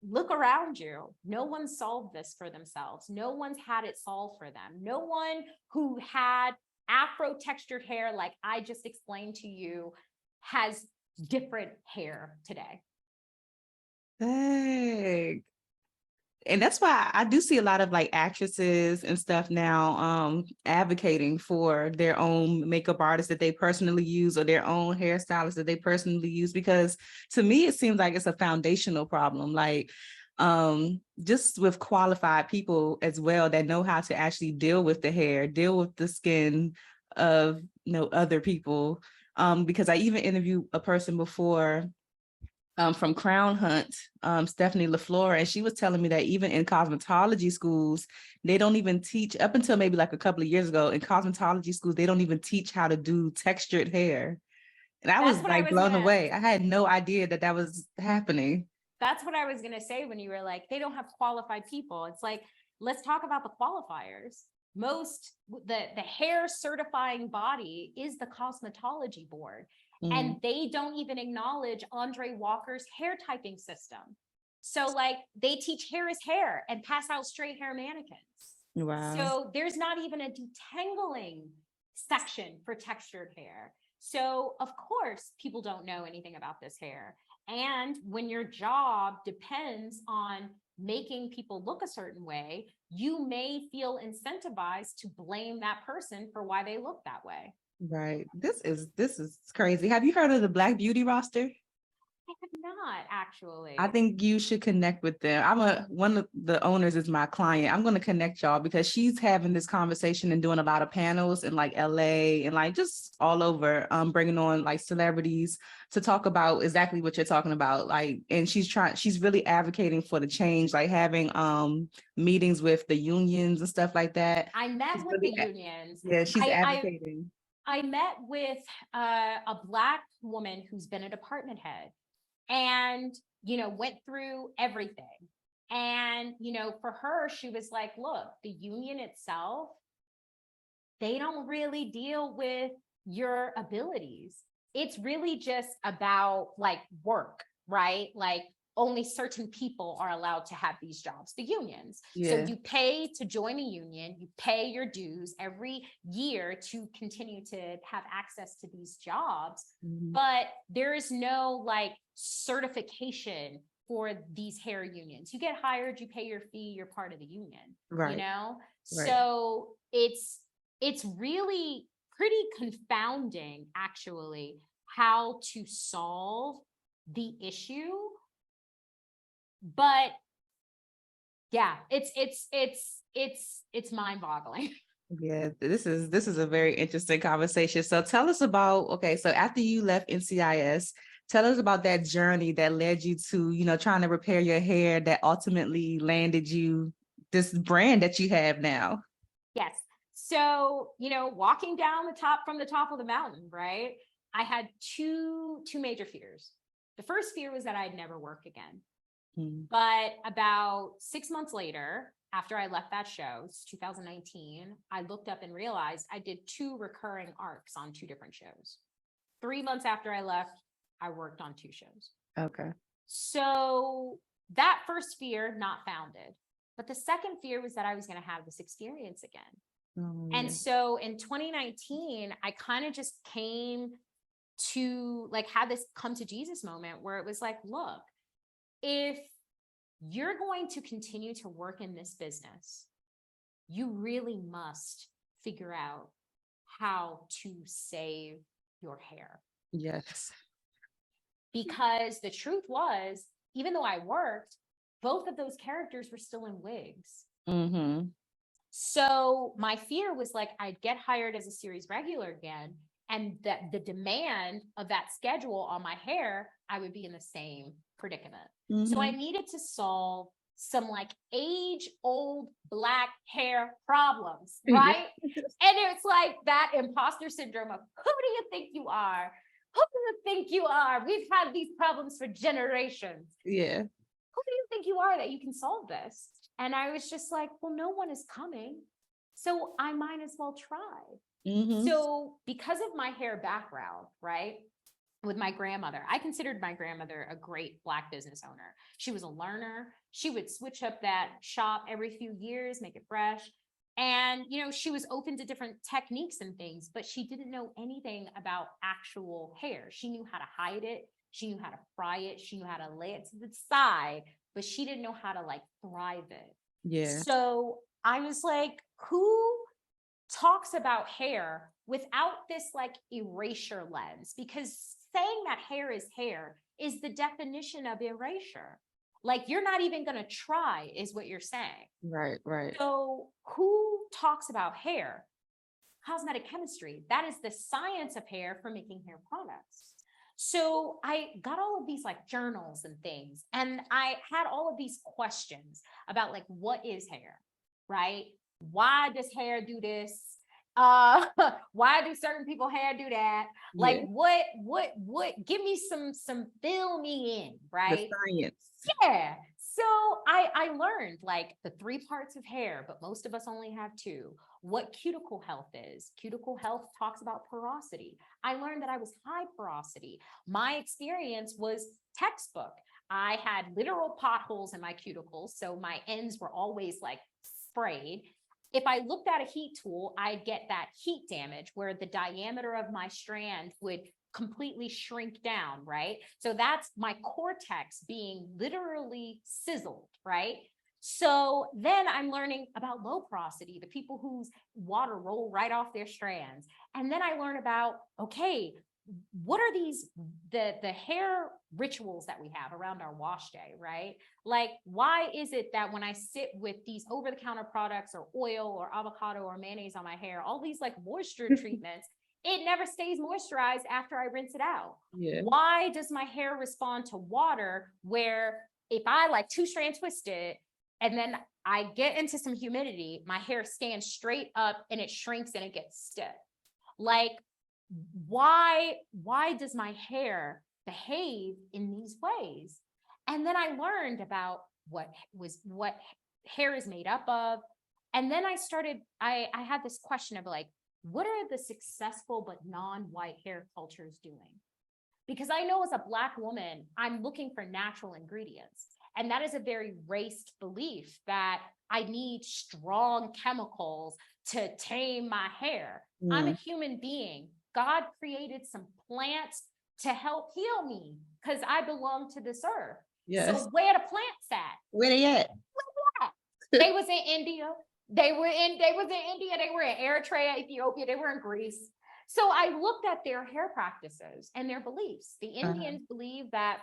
look around you. No one solved this for themselves. No one's had it solved for them. No one who had Afro textured hair, like I just explained to you, has different hair today. Dang. And that's why I do see a lot of like actresses and stuff now advocating for their own makeup artists that they personally use or their own hairstylists that they personally use, because to me it seems like it's a foundational problem, like just with qualified people as well that know how to actually deal with the hair, deal with the skin of other people. Because I even interviewed a person before from Crown Hunt, Stephanie LaFleur, and she was telling me that even in cosmetology schools, they don't even teach, up until maybe like a couple of years ago, in cosmetology schools, they don't even teach how to do textured hair. And I was That's what I like was blown gonna away. I had no idea that that was happening. that's what I was gonna say when you were like, they don't have qualified people. It's like, let's talk about the qualifiers. The hair certifying body is the cosmetology board. And they don't even acknowledge Andre Walker's hair typing system. So like they teach hair is hair and pass out straight hair mannequins. Wow. So there's not even a detangling section for textured hair. So of course people don't know anything about this hair. And when your job depends on making people look a certain way, you may feel incentivized to blame that person for why they look that way. Right. This is crazy. Have you heard of the Black Beauty roster? I have not actually. I think you should connect with them. One of the owners is my client. I'm going to connect y'all because she's having this conversation and doing a lot of panels in like LA and like just all over, bringing on like celebrities to talk about exactly what you're talking about. Like, and she's really advocating for the change, like having meetings with the unions and stuff like that. I met She's with really the unions. Yeah, she's advocating. I met with a Black woman who's been a department head and, went through everything. And, for her, she was like, look, the union itself, they don't really deal with your abilities. It's really just about like work, right? Like only certain people are allowed to have these jobs, the unions. So you pay to join a union, you pay your dues every year to continue to have access to these jobs, but there is no like certification for these hair unions. You get hired, you pay your fee, you're part of the union, Right. Right. So it's really pretty confounding actually how to solve the issue. But yeah, it's mind-boggling. Yeah, this is a very interesting conversation. So tell us about, okay, so after you left NCIS, tell us about that journey that led you to, trying to repair your hair that ultimately landed you this brand that you have now. Yes. So, walking down from the top of the mountain, right? I had two major fears. The first fear was that I'd never work again. But about 6 months later, after I left that show, it's 2019, I looked up and realized I did 2 recurring arcs on 2 different shows. 3 months after I left, I worked on 2 shows. Okay. So that first fear, not founded. But the second fear was that I was going to have this experience again. And so in 2019, I kind of just came to like have this come to Jesus moment where it was like, look, if you're going to continue to work in this business, you really must figure out how to save your hair. Yes. Because the truth was, even though I worked, both of those characters were still in wigs. So my fear was like, I'd get hired as a series regular again, and that the demand of that schedule on my hair, I would be in the same predicament. So I needed to solve some like age-old Black hair problems, right? And it's like that imposter syndrome of, who do you think you are? Who do you think you are? We've had these problems for generations. Yeah. Who do you think you are that you can solve this? And I was just like, well, no one is coming, so I might as well try. So because of my hair background, right, with my grandmother, I considered my grandmother a great Black business owner. She was a learner. She would switch up that shop every few years, make it fresh. And, she was open to different techniques and things, but she didn't know anything about actual hair. She knew how to hide it. She knew how to fry it. She knew how to lay it to the side, but she didn't know how to like thrive it. Yeah. So I was like, who talks about hair without this like erasure lens? Because saying that hair is the definition of erasure. Like, you're not even going to try, is what you're saying. Right, right. So who talks about hair? Cosmetic chemistry. That is the science of hair for making hair products. So I got all of these like journals and things, and I had all of these questions about like, what is hair, right? Why does hair do this? Why do certain people hair do that? Like, Yeah. what, give me some fill me in, The right? science. Yeah. So I learned like the 3 parts of hair, but most of us only have 2. What cuticle health is. Cuticle health talks about porosity. I learned that I was high porosity. My experience was textbook. I had literal potholes in my cuticles, so my ends were always like sprayed. If I looked at a heat tool, I'd get that heat damage where the diameter of my strand would completely shrink down, right? So that's my cortex being literally sizzled, right? So then I'm learning about low porosity, the people whose water roll right off their strands. And then I learn about, okay, what are these, the hair rituals that we have around our wash day, right? Like, why is it that when I sit with these over-the-counter products or oil or avocado or mayonnaise on my hair, all these like moisture treatments, it never stays moisturized after I rinse it out? Yeah. Why does my hair respond to water where if I like 2-strand twist it and then I get into some humidity, my hair stands straight up and it shrinks and it gets stiff? Like, why does my hair behave in these ways? And then I learned about what hair is made up of. And then I had this question of like, what are the successful but non-white hair cultures doing? Because I know as a Black woman, I'm looking for natural ingredients. And that is a very racist belief that I need strong chemicals to tame my hair. I'm a human being. God created some plants to help heal me because I belong to this earth. Yes. So where the plants at? Where they at? They was in India. They was in India. They were in Eritrea, Ethiopia. They were in Greece. So I looked at their hair practices and their beliefs. The Indians believe that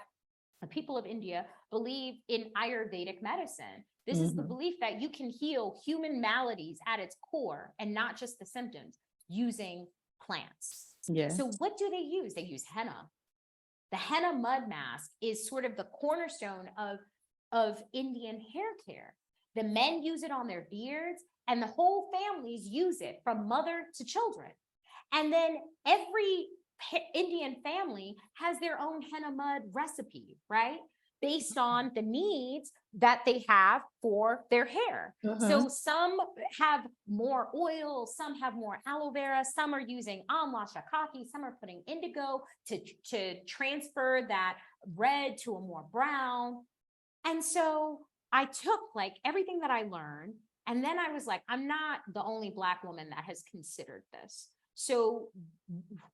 the people of India believe in Ayurvedic medicine. This is the belief that you can heal human maladies at its core and not just the symptoms using plants. Yeah. So what do they use? They use henna. The henna mud mask is sort of the cornerstone of Indian hair care. The men use it on their beards and the whole families use it from mother to children. And then every Indian family has their own henna mud recipe, right? Based on the needs that they have for their hair. So some have more oil, some have more aloe vera, some are using amla, shakaki, some are putting indigo to transfer that red to a more brown. And so I took like everything that I learned, and then I was like, I'm not the only Black woman that has considered this. So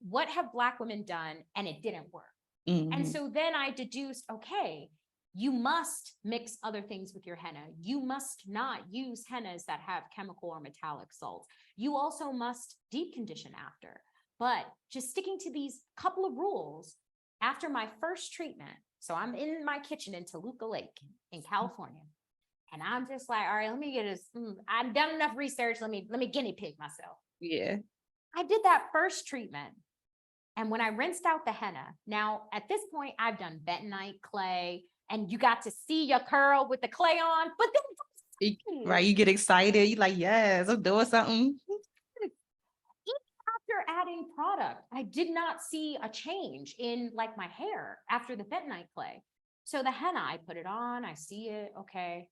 what have Black women done? And it didn't work. And so then I deduced, okay, you must mix other things with your henna. You must not use hennas that have chemical or metallic salts. You also must deep condition after. But just sticking to these couple of rules, after my first treatment, so I'm in my kitchen in Toluca Lake in California, and I'm just like, all right, let me get this. I've done enough research. Let me guinea pig myself. Yeah. I did that first treatment. And when I rinsed out the henna, now at this point, I've done bentonite clay, and you got to see your curl with the clay on, but then Right, you get excited. You like, yes, I'm doing something. after adding product, I did not see a change in like my hair after the bentonite clay. So the henna, I put it on, I see it, okay.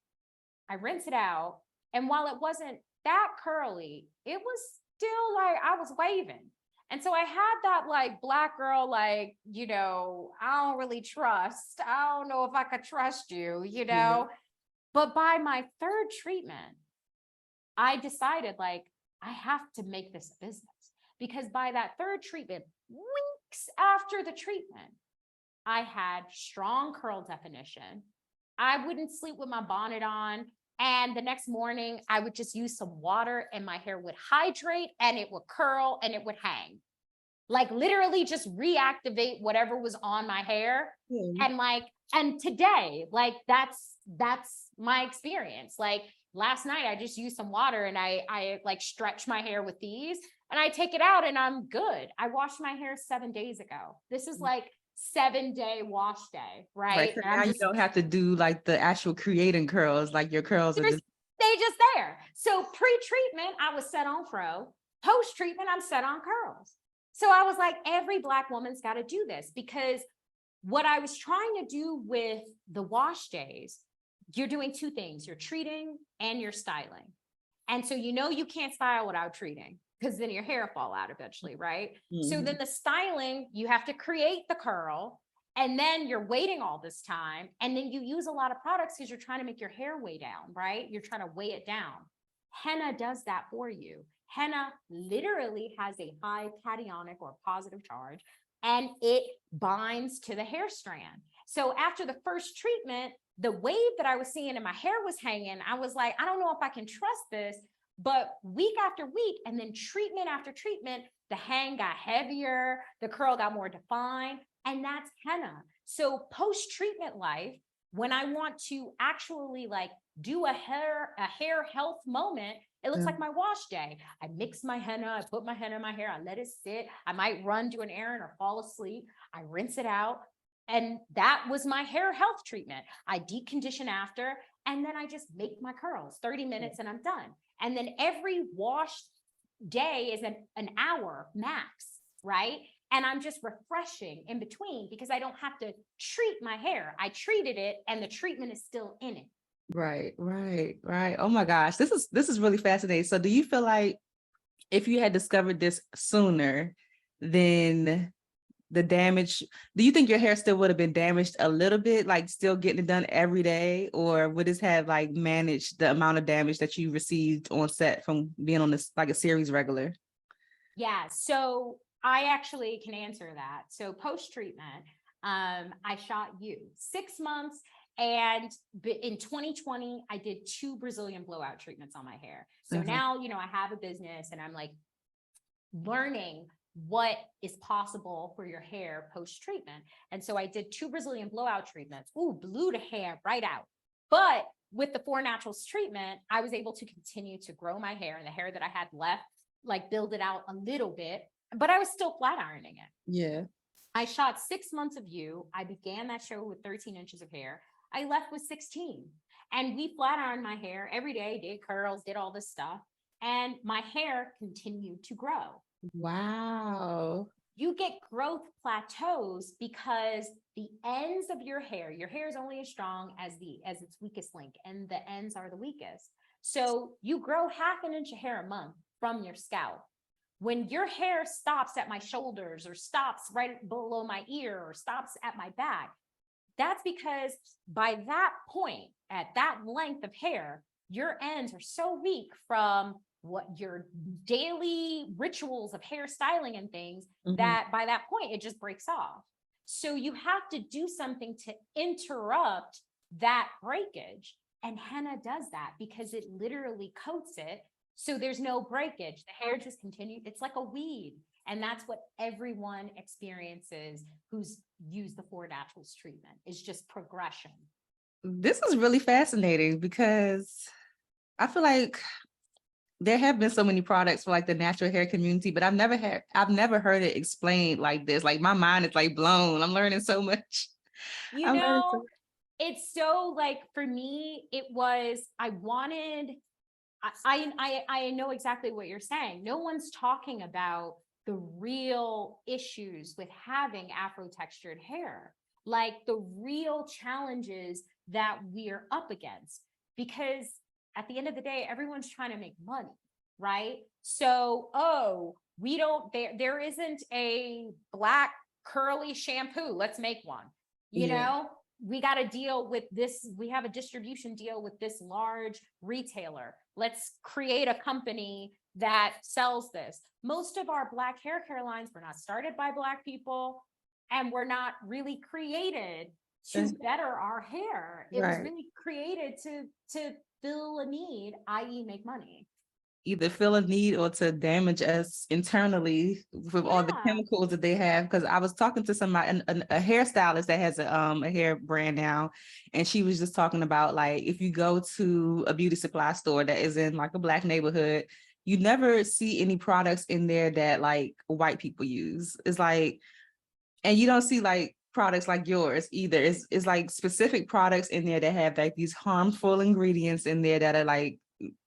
I rinse it out. And while it wasn't that curly, it was still like I was waving. And so I had that like Black girl, like, you know, I don't really trust. I don't know if I could trust you, you know. But by my third treatment, I decided like, I have to make this a business, because by that third treatment, weeks after the treatment, I had strong curl definition. I wouldn't sleep with my bonnet on. And the next morning, I would just use some water and my hair would hydrate and it would curl and it would hang. Like literally just reactivate whatever was on my hair. And and today, like that's my experience. Like last night, I just used some water and I like stretch my hair with these and I take it out and I'm good. I washed my hair 7 days ago. This is like 7-day wash day, right? So And now I'm you don't have to do like the actual creating curls, like your curls are just. they just there. So pre-treatment, I was set on fro. Post-treatment, I'm set on curls. So I was like, every Black woman's got to do this, because what I was trying to do with the wash days, you're doing two things. You're treating and you're styling. And so, you can't style without treating, because then your hair fall out eventually, right? So then the styling, you have to create the curl, and then you're waiting all this time. And then you use a lot of products because you're trying to make your hair weigh down, right? You're trying to weigh it down. Henna does that for you. Henna literally has a high cationic or positive charge, and it binds to the hair strand. So after the first treatment, the wave that I was seeing and my hair was hanging, I was like, I don't know if I can trust this. But week after week, and then treatment after treatment, the hang got heavier, the curl got more defined, and that's henna. So post-treatment life, when I want to actually like do a hair health moment, it looks like my wash day. I mix my henna, I put my henna in my hair, I let it sit. I might run, do an errand, or fall asleep. I rinse it out. And that was my hair health treatment. I decondition after, and then I just make my curls, 30 minutes and I'm done. And then every wash day is an hour max, right? And I'm just refreshing in between because I don't have to treat my hair. I treated it and the treatment is still in it. Right. Oh my gosh, this is really fascinating. So do you feel like if you had discovered this sooner, then the damage, do you think your hair still would have been damaged a little bit, like still getting it done every day? Or would this have like managed the amount of damage that you received on set from being on this, like a series regular? Yeah, so I actually can answer that. So post-treatment, I shot you 6 months. And in 2020, I did 2 Brazilian blowout treatments on my hair. So now, I have a business and I'm like learning what is possible for your hair post-treatment. And so I did 2 Brazilian blowout treatments. Ooh, blew the hair right out. But with the 4 Naturals treatment, I was able to continue to grow my hair, and the hair that I had left, like build it out a little bit, but I was still flat ironing it. Yeah. I shot 6 months of You. I began that show with 13 inches of hair. I left with 16, and we flat ironed my hair every day, did curls, did all this stuff. And my hair continued to grow. Wow. You get growth plateaus because the ends of your hair is only as strong as its weakest link, and the ends are the weakest. So you grow half an inch of hair a month from your scalp. When your hair stops at my shoulders, or stops right below my ear, or stops at my back, that's because by that point, at that length of hair, your ends are so weak from what your daily rituals of hairstyling and things, that by that point, it just breaks off. So you have to do something to interrupt that breakage. And henna does that because it literally coats it. So there's no breakage. The hair just continues. It's like a weed. And that's what everyone experiences who's used the 4 Naturals treatment, is just progression. This is really fascinating because I feel like there have been so many products for like the natural hair community, but I've never heard it explained like this. Like my mind is like blown. I'm learning so much. It's so like, for me, it was, I know exactly what you're saying. No one's talking about the real issues with having Afro textured hair, like the real challenges that we're up against, because at the end of the day, everyone's trying to make money, right? So, there isn't a black curly shampoo. Let's make one. We got to deal with this. We have a distribution deal with this large retailer. Let's create a company that sells this. Most of our Black hair care lines were not started by Black people. and were not really created to better our hair. It was really created to fill a need, i.e. make money. Either fill a need or to damage us internally with all the chemicals that they have. Because I was talking to somebody, a hairstylist that has a hair brand now, and she was just talking about, like, if you go to a beauty supply store that is in like a Black neighborhood, you never see any products in there that like white people use. It's like, and you don't see like products like yours either. It's like specific products in there that have like these harmful ingredients in there that are like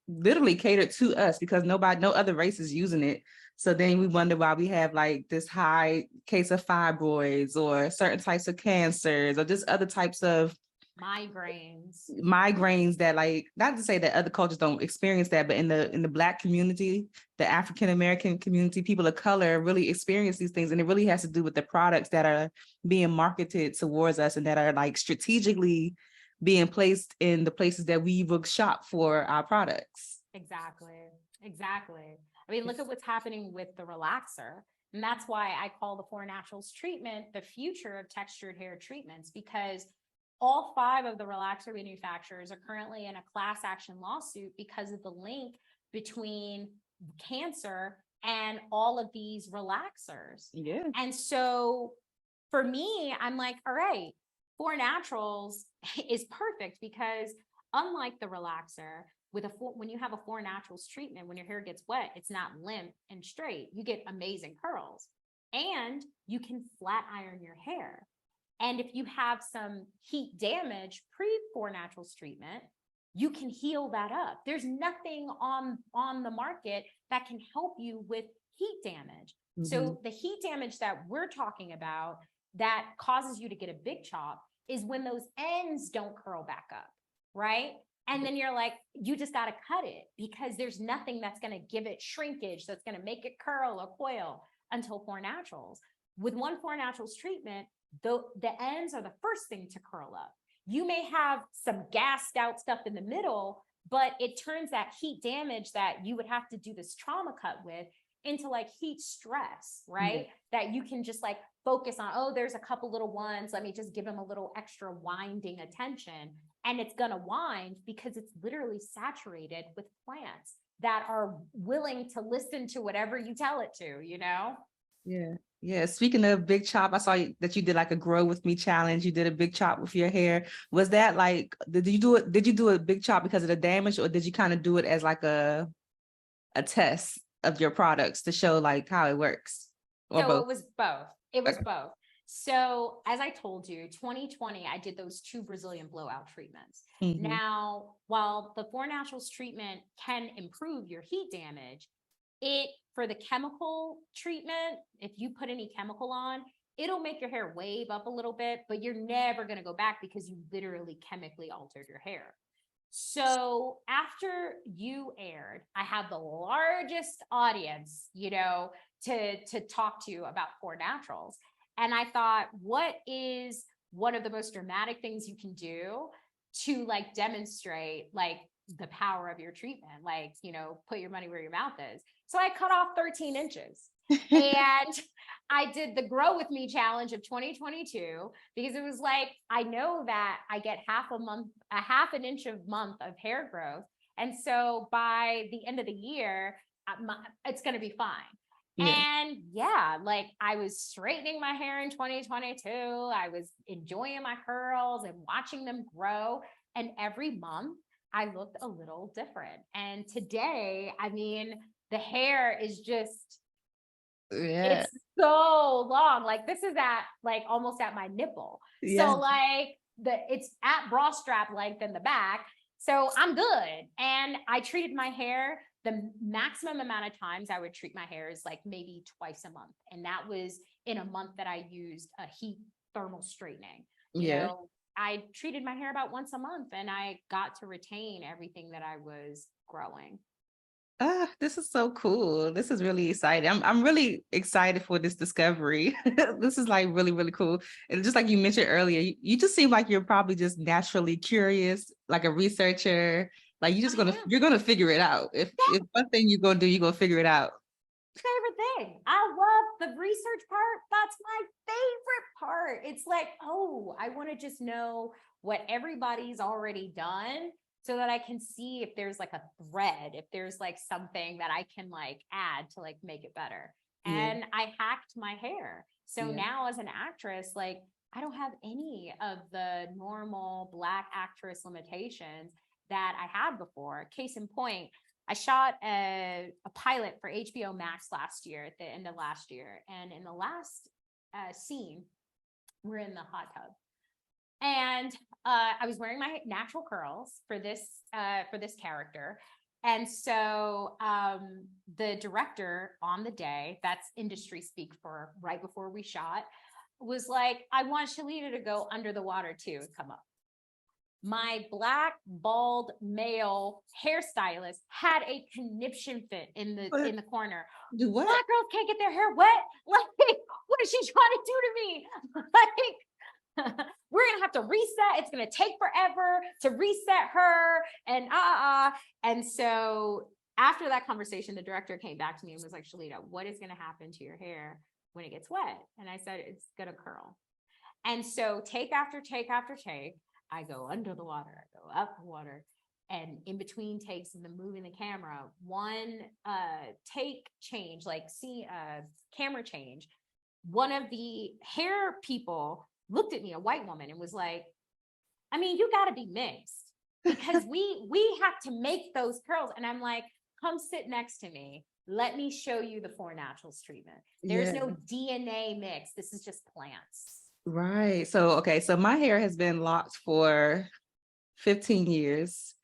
literally catered to us, because no other race is using it. So then we wonder why we have like this high case of fibroids or certain types of cancers or just other types of migraines that, like, not to say that other cultures don't experience that, but in the Black community, the African American community, people of color really experience these things. And it really has to do with the products that are being marketed towards us and that are like strategically being placed in the places that we would shop for our products. Exactly. I mean, look at what's happening with the relaxer. And that's why I call the 4 Naturals treatment the future of textured hair treatments, because all 5 of the relaxer manufacturers are currently in a class action lawsuit because of the link between cancer and all of these relaxers. Yeah. And so for me, I'm like, all right, 4 Naturals is perfect, because unlike the relaxer, when you have a 4 Naturals treatment, when your hair gets wet, it's not limp and straight. You get amazing curls, and you can flat iron your hair. And if you have some heat damage pre 4 Naturals treatment, you can heal that up. There's nothing on the market that can help you with heat damage. Mm-hmm. So the heat damage that we're talking about that causes you to get a big chop is when those ends don't curl back up, right? And then you're like, you just got to cut it, because there's nothing that's going to give it shrinkage, that's going to make it curl or coil until 4 Naturals. With 4 Naturals treatment, the ends are the first thing to curl up. You may have some gassed out stuff in the middle, but it turns that heat damage that you would have to do this trauma cut with into like heat stress, right? That you can just like focus on, oh, there's a couple little ones, let me just give them a little extra winding attention. And it's gonna wind because it's literally saturated with plants that are willing to listen to whatever you tell it to, you know? Yeah. Speaking of big chop, I saw that you did like a grow with me challenge. You did a big chop with your hair. Was that like, did you do a big chop because of the damage, or did you kind of do it as like a test of your products to show like how it works? Or so both? It was both. So as I told you, 2020, I did those 2 Brazilian blowout treatments. Mm-hmm. Now, while the 4 Naturals treatment can improve your heat damage, for the chemical treatment, if you put any chemical on, it'll make your hair wave up a little bit, but you're never going to go back because you literally chemically altered your hair. So after you aired, I had the largest audience, you know, to talk to you about 4 Naturals. And I thought, what is one of the most dramatic things you can do to like demonstrate like the power of your treatment? Like, you know, put your money where your mouth is. So I cut off 13 inches and I did the Grow With Me challenge of 2022, because it was like, I know that I get half an inch a month of hair growth. And so by the end of the year, it's going to be fine. Yeah. And like I was straightening my hair in 2022. I was enjoying my curls and watching them grow. And every month I looked a little different. And today, I mean, the hair is just, it's so long. Like this is at like almost at my nipple. Yeah. So like it's at bra strap length in the back. So I'm good. And I treated my hair. The maximum amount of times I would treat my hair is like maybe twice a month. And that was in a month that I used a heat thermal straightening. You know, I treated my hair about once a month and I got to retain everything that I was growing. This is so cool. This is really exciting. I'm really excited for this discovery. This is like really, really cool. And just like you mentioned earlier, you just seem like you're probably just naturally curious, like a researcher. Like you're gonna figure it out. If one thing you're gonna do, you're gonna figure it out. favorite thing. I love the research part. That's my favorite part. It's like, oh, I want to just know what everybody's already done so that I can see if there's like a thread, if there's like something that I can like add to like make it better. Yeah. And I hacked my hair. So Yeah. now as an actress, like I don't have any of the normal Black actress limitations that I had before. Case in point, I shot a pilot for HBO Max last year, at the end of last year. And in the last scene, we're in the hot tub. And I was wearing my natural curls for this character. And so the director on the day, that's industry speak for right before we shot, was like, I want Shalita to go under the water too and come up. My Black bald male hairstylist had a conniption fit in the corner. Do what? Black girls can't get their hair wet. Like, what is she trying to do to me? Like, we're gonna have to reset. It's gonna take forever to reset her. And so after that conversation, the director came back to me and was like, Shalita, what is gonna happen to your hair when it gets wet? And I said, it's gonna curl. And so take after take after take, I go under the water, I go up the water, and in between takes of the moving the camera, one take change, like camera change, one of the hair people looked at me, a white woman, and was like, I mean, you gotta be mixed because we have to make those curls. And I'm like, come sit next to me. Let me show you the 4 Naturals treatment. There's no DNA mix. This is just plants. Right. So, okay. So my hair has been locked for 15 years.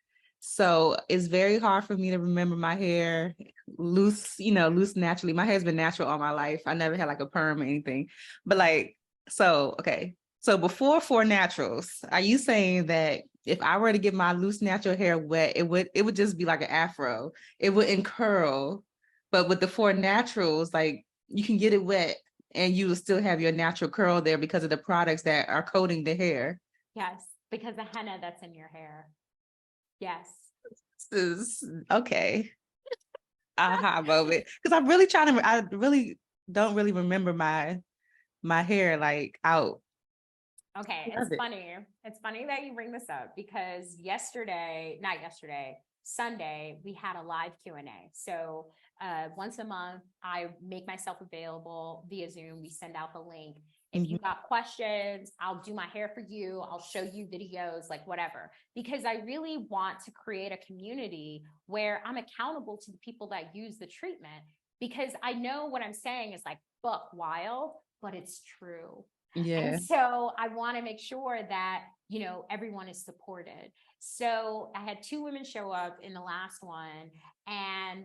So it's very hard for me to remember my hair loose, loose naturally. My hair's been natural all my life. I never had like a perm or anything. But like, so, okay. So before 4 Naturals, are you saying that if I were to get my loose natural hair wet, it would just be like an afro? It wouldn't curl. But with the 4 Naturals, like you can get it wet and you will still have your natural curl there because of the products that are coating the hair. Yes, because the henna that's in your hair. Yes. Okay. Aha moment. Because I'm really I really don't really remember my hair like out. Okay, it's funny. It's funny that you bring this up because Sunday, we had a live Q&A. So once a month, I make myself available via Zoom. We send out the link. If you got questions, I'll do my hair for you. I'll show you videos, like whatever, because I really want to create a community where I'm accountable to the people that use the treatment, because I know what I'm saying is like buck wild, but it's true. Yeah. And so I want to make sure that, everyone is supported. So I had 2 women show up in the last one, and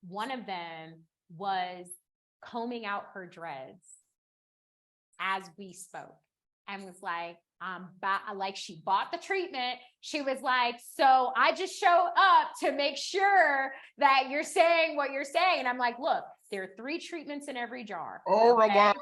one of them was combing out her dreads as we spoke and was like, she bought the treatment. She was like, so I just show up to make sure that you're saying what you're saying. And I'm like, look, there are 3 treatments in every jar. Oh my God.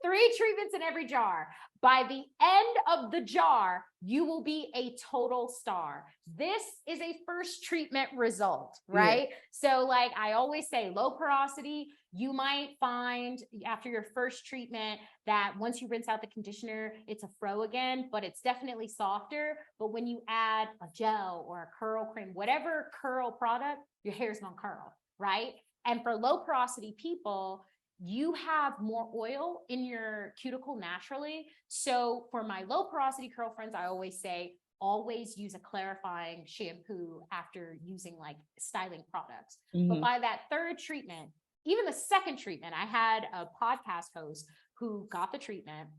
3 treatments in every jar. By the end of the jar, you will be a total star. This is a first treatment result, right? Yeah. So like I always say, low porosity, you might find after your first treatment that once you rinse out the conditioner, it's a fro again, but it's definitely softer. But when you add a gel or a curl cream, whatever curl product, your hair's gonna curl, right? And for low porosity people, you have more oil in your cuticle naturally. So for my low porosity curl friends, I always say, always use a clarifying shampoo after using like styling products. But by that 3rd treatment, even the 2nd treatment, I had a podcast host who got the treatment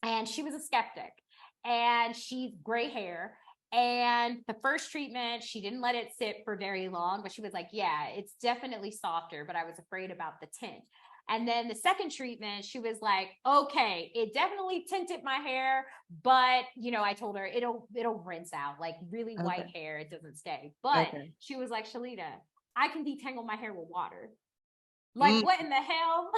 and she was a skeptic and she's gray hair. And the first treatment, she didn't let it sit for very long, but she was like, yeah, it's definitely softer, but I was afraid about the tint. And then the 2nd treatment, she was like, okay, it definitely tinted my hair, but I told her it'll rinse out, like really white hair, it doesn't stay. But she was like, Shalita, I can detangle my hair with water. Like what in the hell?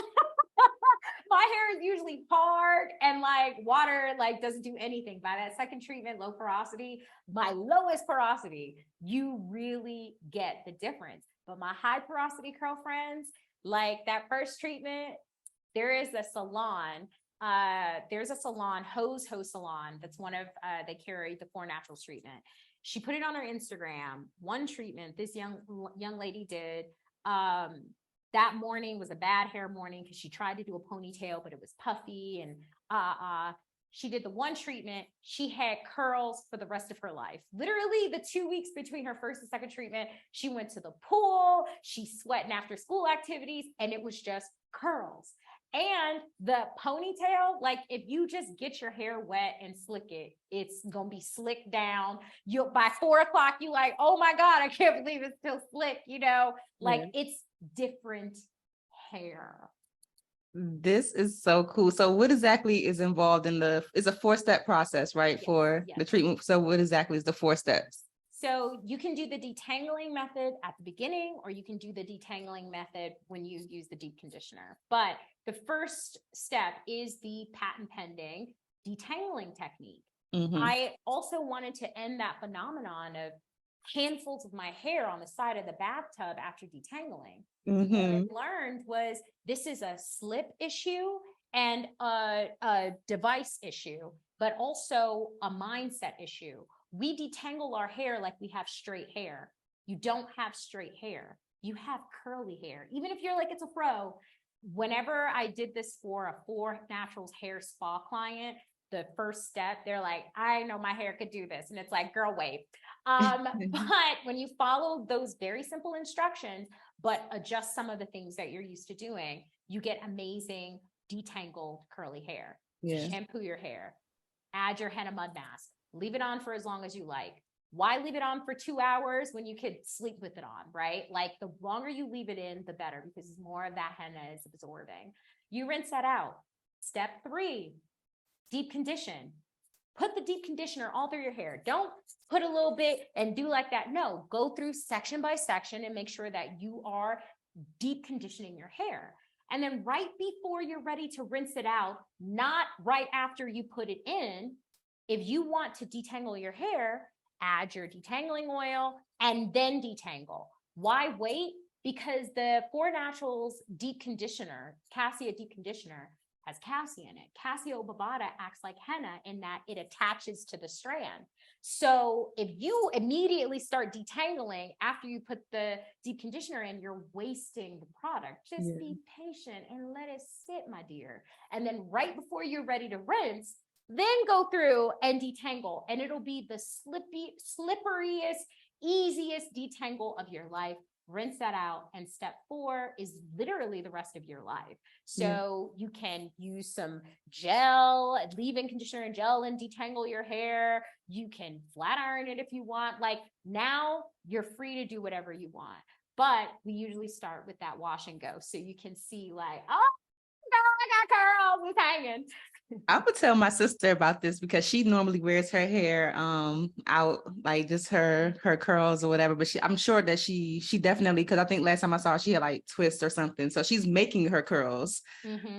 My hair is usually hard and like water like doesn't do anything. By that 2nd treatment, low porosity, my lowest porosity, you really get the difference. But my high porosity curl friends, Like that first treatment, there's a salon, Hose Salon. That's one of, they carry the 4 Naturals treatment. She put it on her Instagram. One treatment this young lady did. That morning was a bad hair morning because she tried to do a ponytail, but it was puffy and she did the one treatment. She had curls for the rest of her life. Literally the 2 weeks between her first and second treatment, she went to the pool, she sweating after school activities, and it was just curls. And the ponytail, like if you just get your hair wet and slick it, it's gonna be slicked down. You by 4 o'clock, you like, oh my God, I can't believe it's still slick, like it's different hair. This is so cool. So what exactly is involved in it's a 4-step process, right? Yes, For yes. the treatment. So what exactly is the 4 steps? So you can do the detangling method at the beginning, or you can do the detangling method when you use the deep conditioner. But the first step is the patent pending detangling technique. Mhm. I also wanted to end that phenomenon of handfuls of my hair on the side of the bathtub after detangling. What I learned was this is a slip issue and a device issue, but also a mindset issue. We detangle our hair like we have straight hair. You don't have straight hair. You have curly hair. Even if you're like, it's a fro. Whenever I did this for a 4 Naturals hair spa client, the first step, they're like, I know my hair could do this. And it's like, girl, wait. But when you follow those very simple instructions, but adjust some of the things that you're used to doing, you get amazing detangled curly hair. Yeah. Shampoo your hair, add your henna mud mask, leave it on for as long as you like. Why leave it on for 2 hours when you could sleep with it on, right? Like the longer you leave it in, the better, because more of that henna is absorbing. You rinse that out. Step 3, deep condition. Put the deep conditioner all through your hair. Don't put a little bit and do like that. No, go through section by section and make sure that you are deep conditioning your hair. And then right before you're ready to rinse it out, not right after you put it in, if you want to detangle your hair, add your detangling oil and then detangle. Why wait? Because the 4 Naturals deep conditioner, Cassia deep conditioner, has cassia in it. Cassia obovata acts like henna in that it attaches to the strand. So if you immediately start detangling after you put the deep conditioner in, you're wasting the product. Just be patient and let it sit, my dear. And then right before you're ready to rinse, then go through and detangle, and it'll be the slipperiest, easiest detangle of your life. Rinse that out. And step 4 is literally the rest of your life. So you can use some gel, leave-in conditioner and gel, and detangle your hair. You can flat iron it if you want. Like now you're free to do whatever you want. But we usually start with that wash and go. So you can see like, oh, I got curls, it's hanging. I would tell my sister about this because she normally wears her hair out, like just her curls or whatever. But I'm sure that she definitely, because I think last time I saw her, she had like twists or something. So she's making her curls.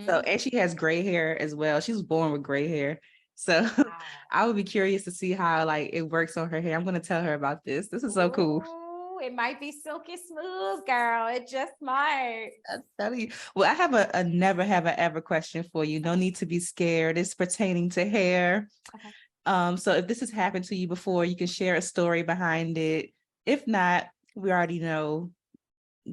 So, and she has gray hair as well. She was born with gray hair. So I would be curious to see how like it works on her hair. I'm going to tell her about this. This is so cool. It might be silky smooth, girl. It just might. Well, I have a never have I ever question for you. No need to be scared. It's pertaining to hair. Okay. So if this has happened to you before, you can share a story behind it. If not, we already know,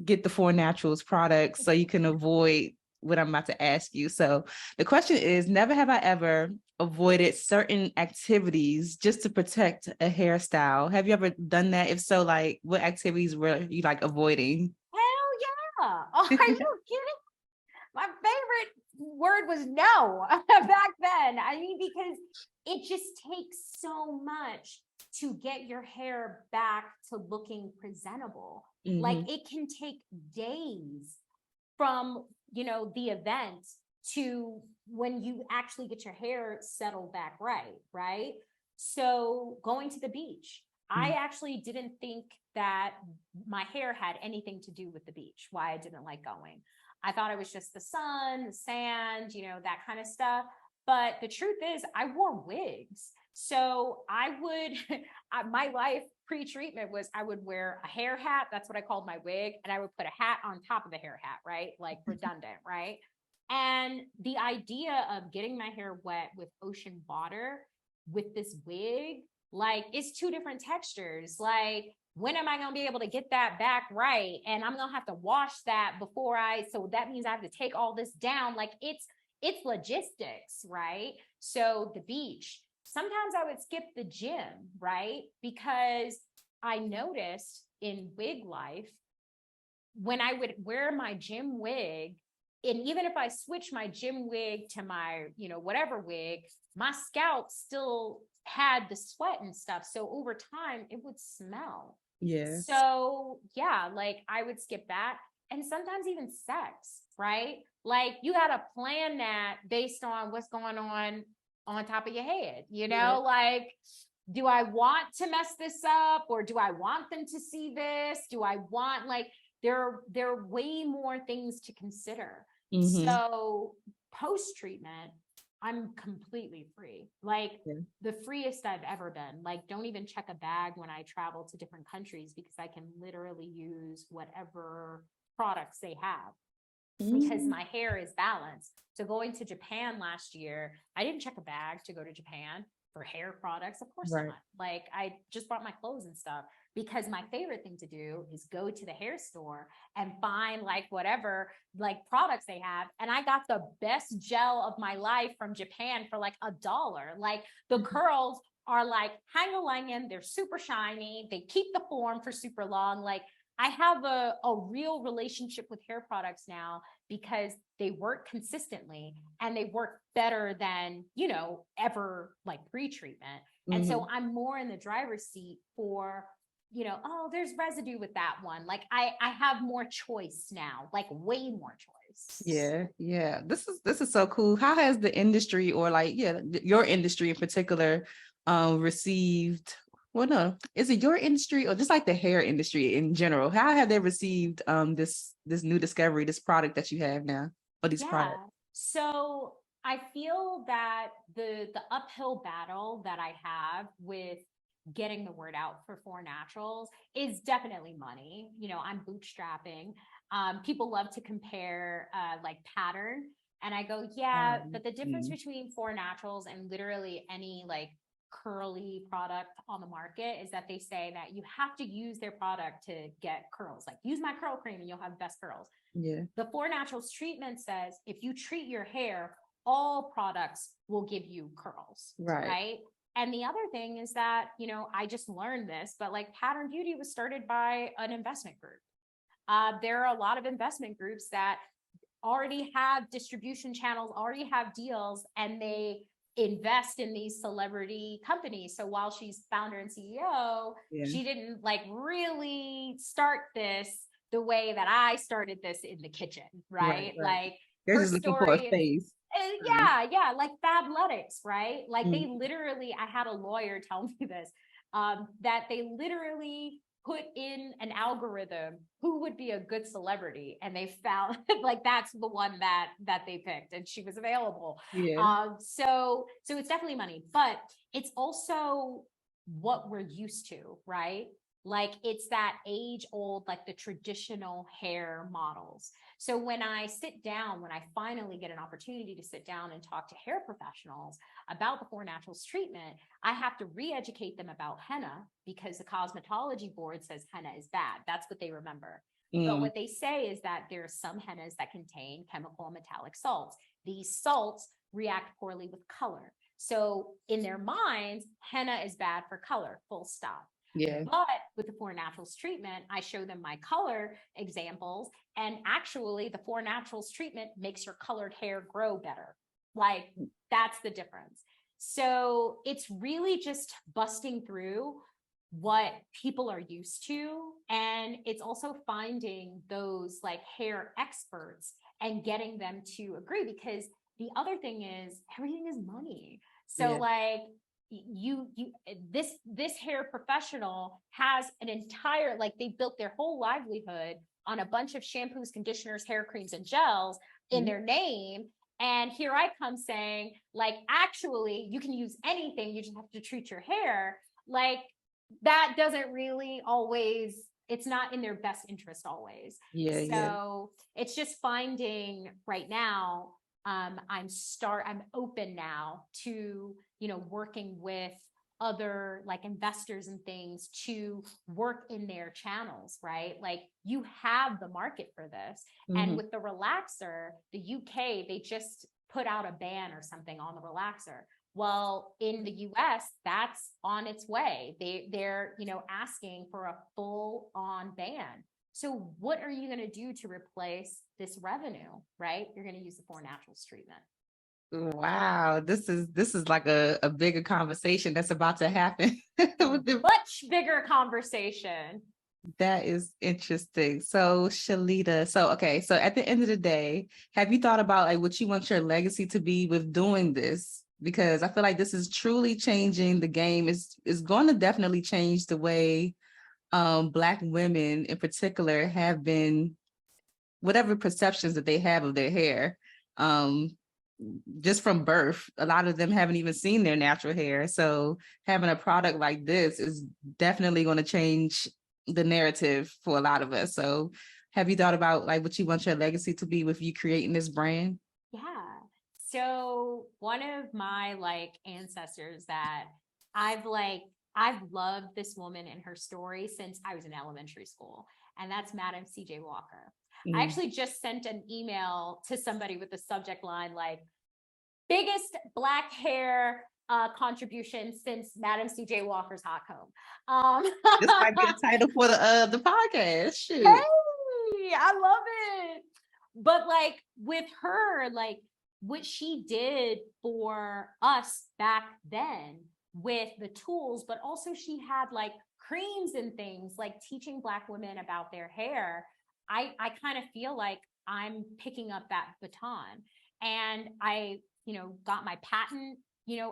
get the 4 Naturals products so you can avoid what I'm about to ask you. So the question is, never have I ever avoided certain activities just to protect a hairstyle. Have you ever done that? If so, like what activities were you like avoiding? Hell yeah. Are you kidding? My favorite word was no back then. I mean, because it just takes so much to get your hair back to looking presentable. Like it can take days from, the event to when you actually get your hair settled back right? So going to the beach, I actually didn't think that my hair had anything to do with the beach, why I didn't like going. I thought it was just the sun, the sand, that kind of stuff. But the truth is, I wore wigs. So I would, my life pre-treatment was I would wear a hair hat. That's what I called my wig. And I would put a hat on top of the hair hat, right? Like redundant, right? And the idea of getting my hair wet with ocean water with this wig, like it's two different textures. Like, when am I going to be able to get that back right? And I'm going to have to wash that before so that means I have to take all this down. Like it's logistics, right? So the beach, sometimes I would skip the gym, right? Because I noticed in wig life, when I would wear my gym wig, and even if I switch my gym wig to my, whatever wig, my scalp still had the sweat and stuff. So over time, it would smell. Yeah. So yeah, like I would skip that. And sometimes even sex, right? Like you got to plan that based on what's going on top of your head, like, do I want to mess this up, or do I want them to see this? Do I want, like, there are way more things to consider. Mm-hmm. So post-treatment, I'm completely free, like the freest I've ever been. Like, don't even check a bag when I travel to different countries, because I can literally use whatever products they have, because my hair is balanced. So going to Japan last year, I didn't check a bag to go to Japan for hair products. Of course not. Like, I just brought my clothes and stuff, because my favorite thing to do is go to the hair store and find like whatever like products they have. And I got the best gel of my life from Japan for like $1. Like the curls are like hang-a-langin', they're super shiny, they keep the form for super long. Like, I have a real relationship with hair products now, because they work consistently and they work better than, ever like pre-treatment. And so I'm more in the driver's seat for, oh, there's residue with that one. Like I have more choice now, like way more choice. Yeah. This is so cool. How has the industry, or like, your industry in particular, received, well, no, is it your industry or just like the hair industry in general? How have they received this new discovery, this product that you have now, or these products? So I feel that the uphill battle that I have with getting the word out for Four Naturals is definitely money. I'm bootstrapping. People love to compare like pattern, and I go, but the difference between Four Naturals and literally any like curly product on the market is that they say that you have to use their product to get curls. Like, use my curl cream and you'll have best curls. The Four Naturals treatment says if you treat your hair, all products will give you curls, right? And the other thing is that, I just learned this, but like Pattern Beauty was started by an investment group. There are a lot of investment groups that already have distribution channels, already have deals, and they invest in these celebrity companies. So while she's founder and CEO, she didn't like really start this the way that I started this in the kitchen, right? Like, they're just looking for a face. Like Fabletics, right? Like they literally, I had a lawyer tell me this, that they literally put in an algorithm who would be a good celebrity, and they found like that's the one that they picked, and she was available. So it's definitely money, but it's also what we're used to, right? Like, it's that age old, like the traditional hair models. So when I finally get an opportunity to sit down and talk to hair professionals about the Four Naturals treatment, I have to re-educate them about henna, because the cosmetology board says henna is bad. That's what they remember. But what they say is that there are some hennas that contain chemical and metallic salts. These salts react poorly with color. So in their minds, henna is bad for color, full stop. But with the Four Naturals treatment, I show them my color examples, and actually the Four Naturals treatment makes your colored hair grow better. Like, that's the difference. So it's really just busting through what people are used to, and it's also finding those like hair experts and getting them to agree, because the other thing is everything is money. So like, this hair professional has an entire, like, they built their whole livelihood on a bunch of shampoos, conditioners, hair creams, and gels in their name, And here I come saying, like, actually, you can use anything, you just have to treat your hair. Like, that doesn't really always, it's not in their best interest always. Yeah. So it's just finding right now, I'm open now to, working with other like investors and things to work in their channels, right? Like, you have the market for this. And with the relaxer, the UK, they just put out a ban or something on the relaxer. Well, in the US, that's on its way. They're asking for a full on ban. So what are you going to do to replace this revenue, right? You're going to use the Four Naturals treatment. Wow, this is like a bigger conversation that's about to happen. Much bigger conversation. That is interesting. So Shalita, so at the end of the day, have you thought about like what you want your legacy to be with doing this? Because I feel like this is truly changing the game. It's going to definitely change the way Black women in particular have been, whatever perceptions that they have of their hair. Just from birth, a lot of them haven't even seen their natural hair. So having a product like this is definitely going to change the narrative for a lot of us. So have you thought about like what you want your legacy to be with you creating this brand? Yeah. So one of my like ancestors that I've loved this woman and her story since I was in elementary school, and that's Madam CJ Walker. I actually just sent an email to somebody with the subject line like, biggest Black hair contribution since Madam CJ Walker's hot comb. This might be the title for the podcast. Shoot. Hey, I love it. But like with her, like what she did for us back then with the tools, but also she had like creams and things, like teaching Black women about their hair. I kind of feel like I'm picking up that baton, and I, got my patent,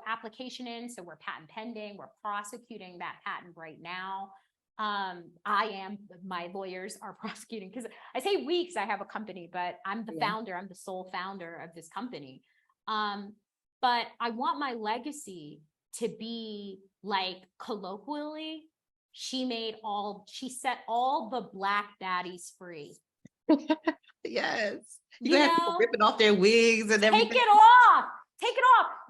application in. So we're patent pending. We're prosecuting that patent right now. My lawyers are prosecuting, because I say we, because I have a company, but I'm the founder. I'm the sole founder of this company. But I want my legacy to be like, colloquially, she set all the Black baddies free. Yes. You have people ripping off their wigs and everything. Take it off.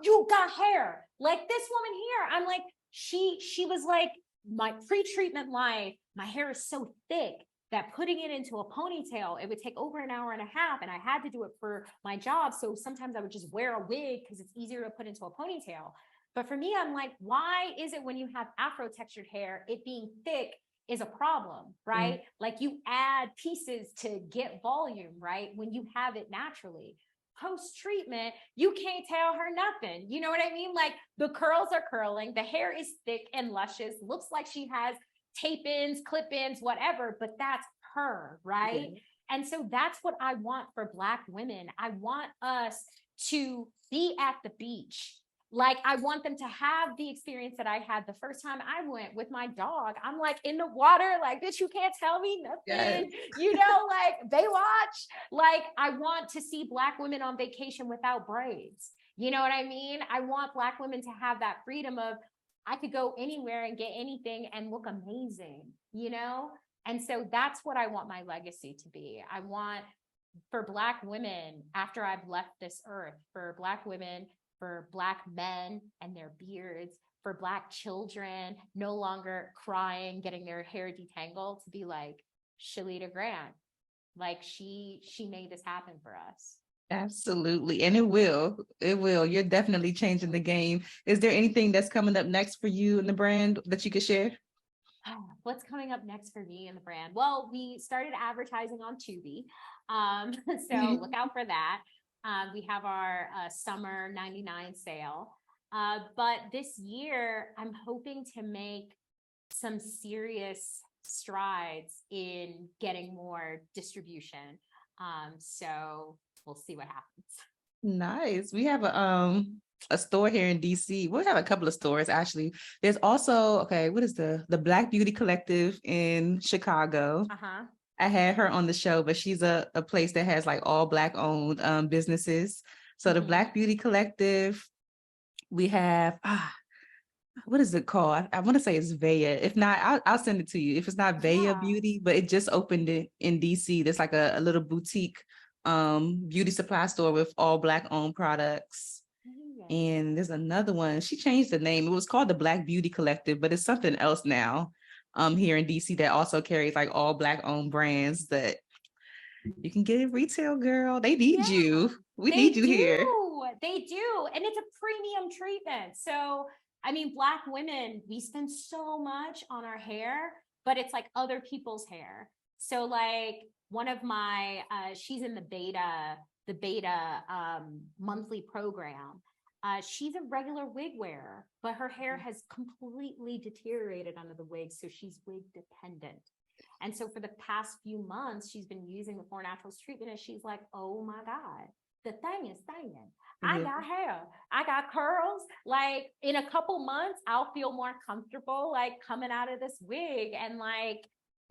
You got hair. Like this woman here. I'm like, she was like, my pre-treatment life, my hair is so thick that putting it into a ponytail, it would take over an hour and a half. And I had to do it for my job. So sometimes I would just wear a wig because it's easier to put into a ponytail. But for me, I'm like, why is it when you have Afro textured hair, it being thick is a problem, right? Like you add pieces to get volume, right? When you have it naturally. Post-treatment, you can't tell her nothing. You know what I mean? Like the curls are curling, the hair is thick and luscious, looks like she has tape-ins, clip-ins, whatever, but that's her, right? And so that's what I want for Black women. I want us to be at the beach. Like, I want them to have the experience that I had the first time I went with my dog. I'm like in the water, like, bitch, you can't tell me nothing. Like Baywatch. Like, I want to see Black women on vacation without braids. You know what I mean? I want Black women to have that freedom of, I could go anywhere and get anything and look amazing, And so that's what I want my legacy to be. I want for Black women, after I've left this earth, for Black women, for Black men and their beards, for Black children no longer crying, getting their hair detangled, to be like Shalita Grant. Like she made this happen for us. Absolutely. And it will. You're definitely changing the game. Is there anything that's coming up next for you and the brand that you could share? What's coming up next for me and the brand? Well, we started advertising on Tubi. So look out for that. We have our summer 99 sale. But this year, I'm hoping to make some serious strides in getting more distribution. So we'll see what happens. Nice. We have a store here in DC. We have a couple of stores actually. There's also, what is the Black Beauty Collective in Chicago? I had her on the show, but she's a place that has like all Black owned businesses. So the Black Beauty Collective, we have, what is it called? I want to say it's Vaya. If not, I'll send it to you. If it's not Vaya Beauty, but it just opened in DC. There's like a little boutique beauty supply store with all Black owned products. And there's another one. She changed the name. It was called the Black Beauty Collective, but it's something else now here in DC that also carries like all Black owned brands that you can get it retail, girl. They need you. We need you here. They do. And it's a premium treatment. So, I mean, Black women, we spend so much on our hair, but it's like other people's hair. So like one of my, she's in the beta monthly program. She's a regular wig wearer, but her hair has completely deteriorated under the wig. So she's wig dependent. And so for the past few months, she's been using the 4 Naturals treatment and she's like, oh my God, the thing is thinging. I got hair, I got curls. Like in a couple months, I'll feel more comfortable like coming out of this wig and like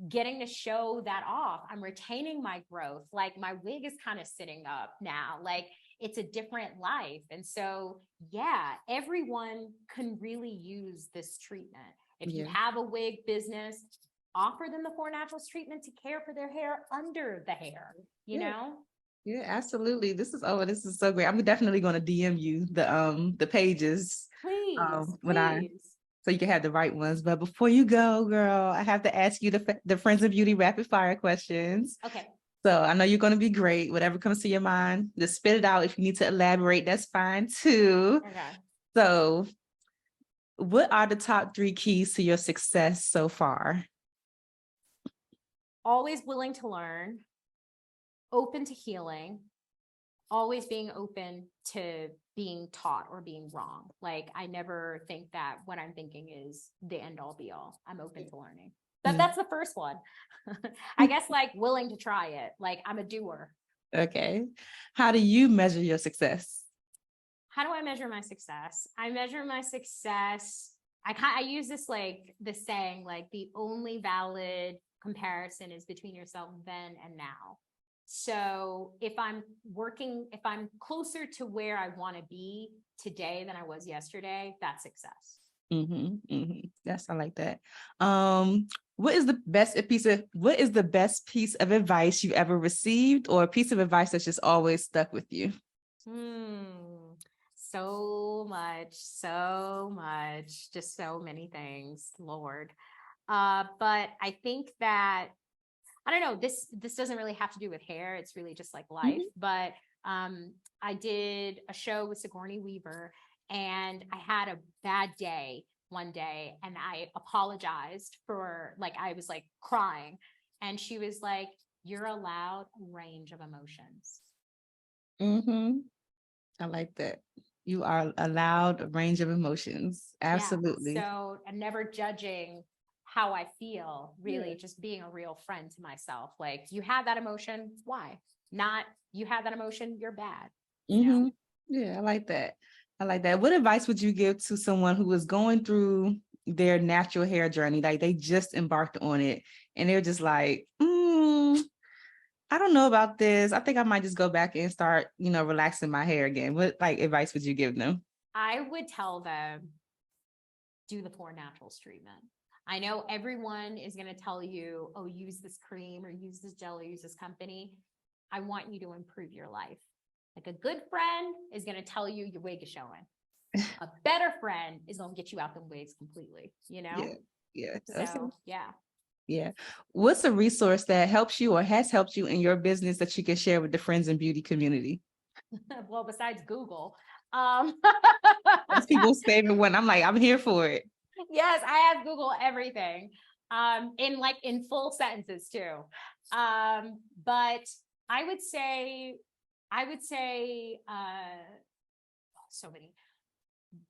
getting to show that off. I'm retaining my growth. Like my wig is kind of sitting up now. Like it's a different life. And so, yeah, everyone can really use this treatment. If you have a wig business, offer them the 4 Naturals treatment to care for their hair under the hair, you know? Yeah, absolutely. This is so great. I'm definitely going to DM you the pages. Please. So you can have the right ones. But before you go, girl, I have to ask you the Friends of Beauty rapid fire questions. Okay. So I know you're going to be great. Whatever comes to your mind, just spit it out. If you need to elaborate, that's fine too. Okay. So what are the top 3 keys to your success so far? Always willing to learn, open to healing, always being open to being taught or being wrong. Like I never think that what I'm thinking is the end all be all. I'm open to learning. That's the first one. I guess like willing to try it. Like I'm a doer. Okay. How do you measure your success? How do I measure my success? I measure my success. I use this like the saying, like the only valid comparison is between yourself then and now. So if I'm closer to where I want to be today than I was yesterday, that's success. Yes, I like that. What is the best piece of advice you've ever received, or a piece of advice that's just always stuck with you? So much, just so many things, Lord. But I think that, I don't know, this doesn't really have to do with hair. It's really just like life. But I did a show with Sigourney Weaver and I had a bad day one day and I apologized for like, I was like crying and she was like, you're allowed a range of emotions. I like that. You are allowed a range of emotions. Absolutely. Yeah, so I'm never judging how I feel, really just being a real friend to myself. Like you had that emotion, why? Not you had that emotion, you're bad. You know? Yeah, I like that. What advice would you give to someone who is going through their natural hair journey? Like they just embarked on it and they're just like, I don't know about this. I think I might just go back and start, relaxing my hair again. What like advice would you give them? I would tell them, do the 4 Naturals treatment. I know everyone is going to tell you, oh, use this cream or use this gel or use this company. I want you to improve your life. Like a good friend is going to tell you your wig is showing. A better friend is going to get you out the wigs completely, Yeah. So, yeah. Yeah. What's a resource that helps you or has helped you in your business that you can share with the friends and beauty community? Well, besides Google. That's people's favorite one. I'm like, I'm here for it. Yes, I have Google everything. In full sentences too. But I would say so many.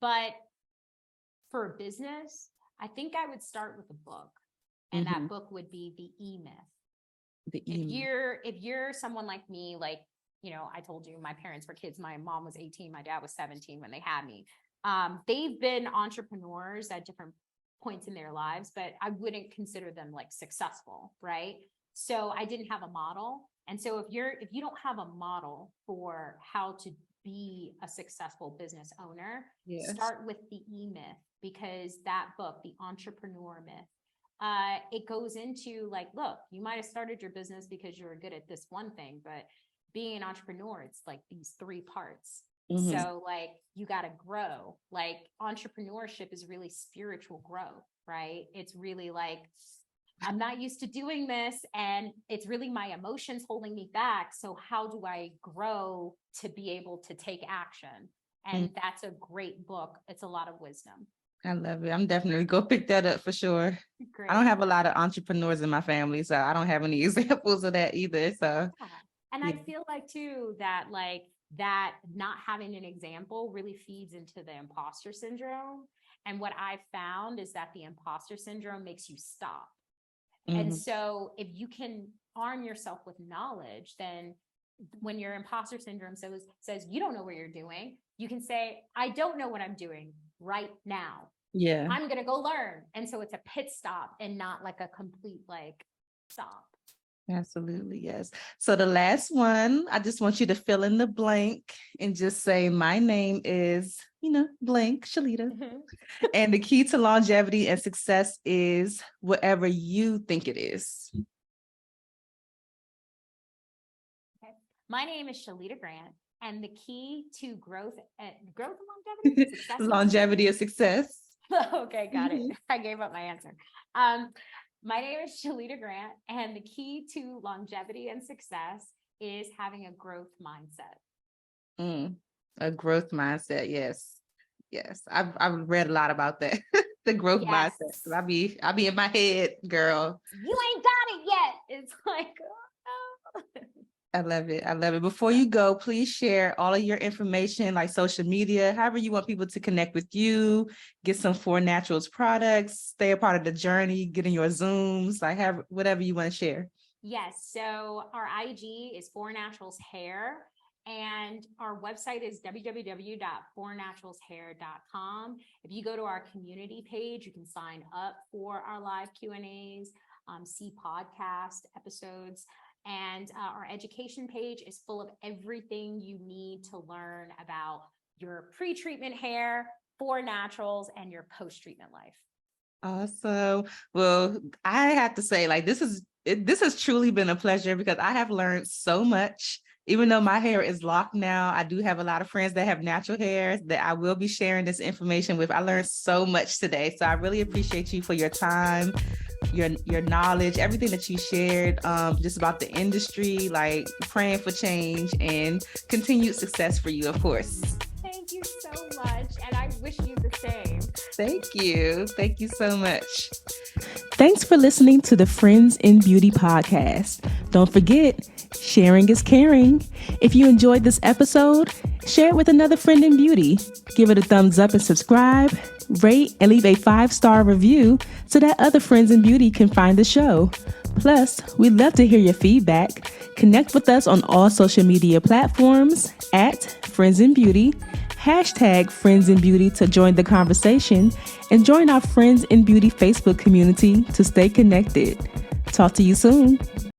But for a business, I think I would start with a book. And that book would be The E-Myth. If you're someone like me, like, I told you my parents were kids. My mom was 18, my dad was 17 when they had me. They've been entrepreneurs at different points in their lives, but I wouldn't consider them like successful, right? So I didn't have a model. And so if you don't have a model for how to be a successful business owner, Yes. start with the E-Myth, because that book, The Entrepreneur Myth, it goes into like, look, you might have started your business because you were good at this one thing, but being an entrepreneur, it's like these three parts. Mhm. So like, you got to grow. Like, entrepreneurship is really spiritual growth, right? It's really like, I'm not used to doing this, and it's really my emotions holding me back. So how do I grow to be able to take action? And that's a great book. It's a lot of wisdom. I love it. I'm definitely go pick that up for sure. Great. I don't have a lot of entrepreneurs in my family, so I don't have any examples of that either. So Yeah. And I feel like too, that like that not having an example really feeds into the imposter syndrome. And what I've found is that the imposter syndrome makes you stop. And so if you can arm yourself with knowledge, then when your imposter syndrome says you don't know what you're doing, you can say, I don't know what I'm doing right now. yeah. I'm going to go learn. And so it's a pit stop and not like a complete like stop. Absolutely, yes. So the last one, I just want you to fill in the blank and just say, my name is, blank, Shalita. And the key to longevity and success is whatever you think it is. Okay. My name is Shalita Grant, and the key to growth and longevity, success, Longevity of success. Okay, got it. I gave up my answer. My name is Shalita Grant, and the key to longevity and success is having a growth mindset. A growth mindset. Yes. Yes. I've read a lot about that. The growth mindset. I'll be in my head, girl. You ain't got it yet. It's like, oh, no. I love it. I love it. Before you go, please share all of your information, like social media, however you want people to connect with you, get some 4Naturals products, stay a part of the journey, get in your Zooms, like have whatever you want to share. Yes. So our IG is 4Naturals Hair, and our website is www.4naturalshair.com. If you go to our community page, you can sign up for our live Q&As, see podcast episodes. And our education page is full of everything you need to learn about your pre-treatment hair, 4Naturals, and your post-treatment life. Awesome. Well, I have to say, like, this has truly been a pleasure because I have learned so much. Even though my hair is locked now, I do have a lot of friends that have natural hair that I will be sharing this information with. I learned so much today. So I really appreciate you for your time, your knowledge, everything that you shared, just about the industry, like praying for change and continued success for you, of course. Thank you so much. And I wish you the same. Thank you. Thank you so much. Thanks for listening to the Friends in Beauty podcast. Don't forget, sharing is caring. If you enjoyed this episode, share it with another friend in beauty. Give it a thumbs up and subscribe, rate, and leave a 5-star review so that other friends in beauty can find the show. Plus, we'd love to hear your feedback. Connect with us on all social media platforms at Friends in Beauty, #Friends in Beauty to join the conversation, and join our Friends in Beauty Facebook community to stay connected. Talk to you soon.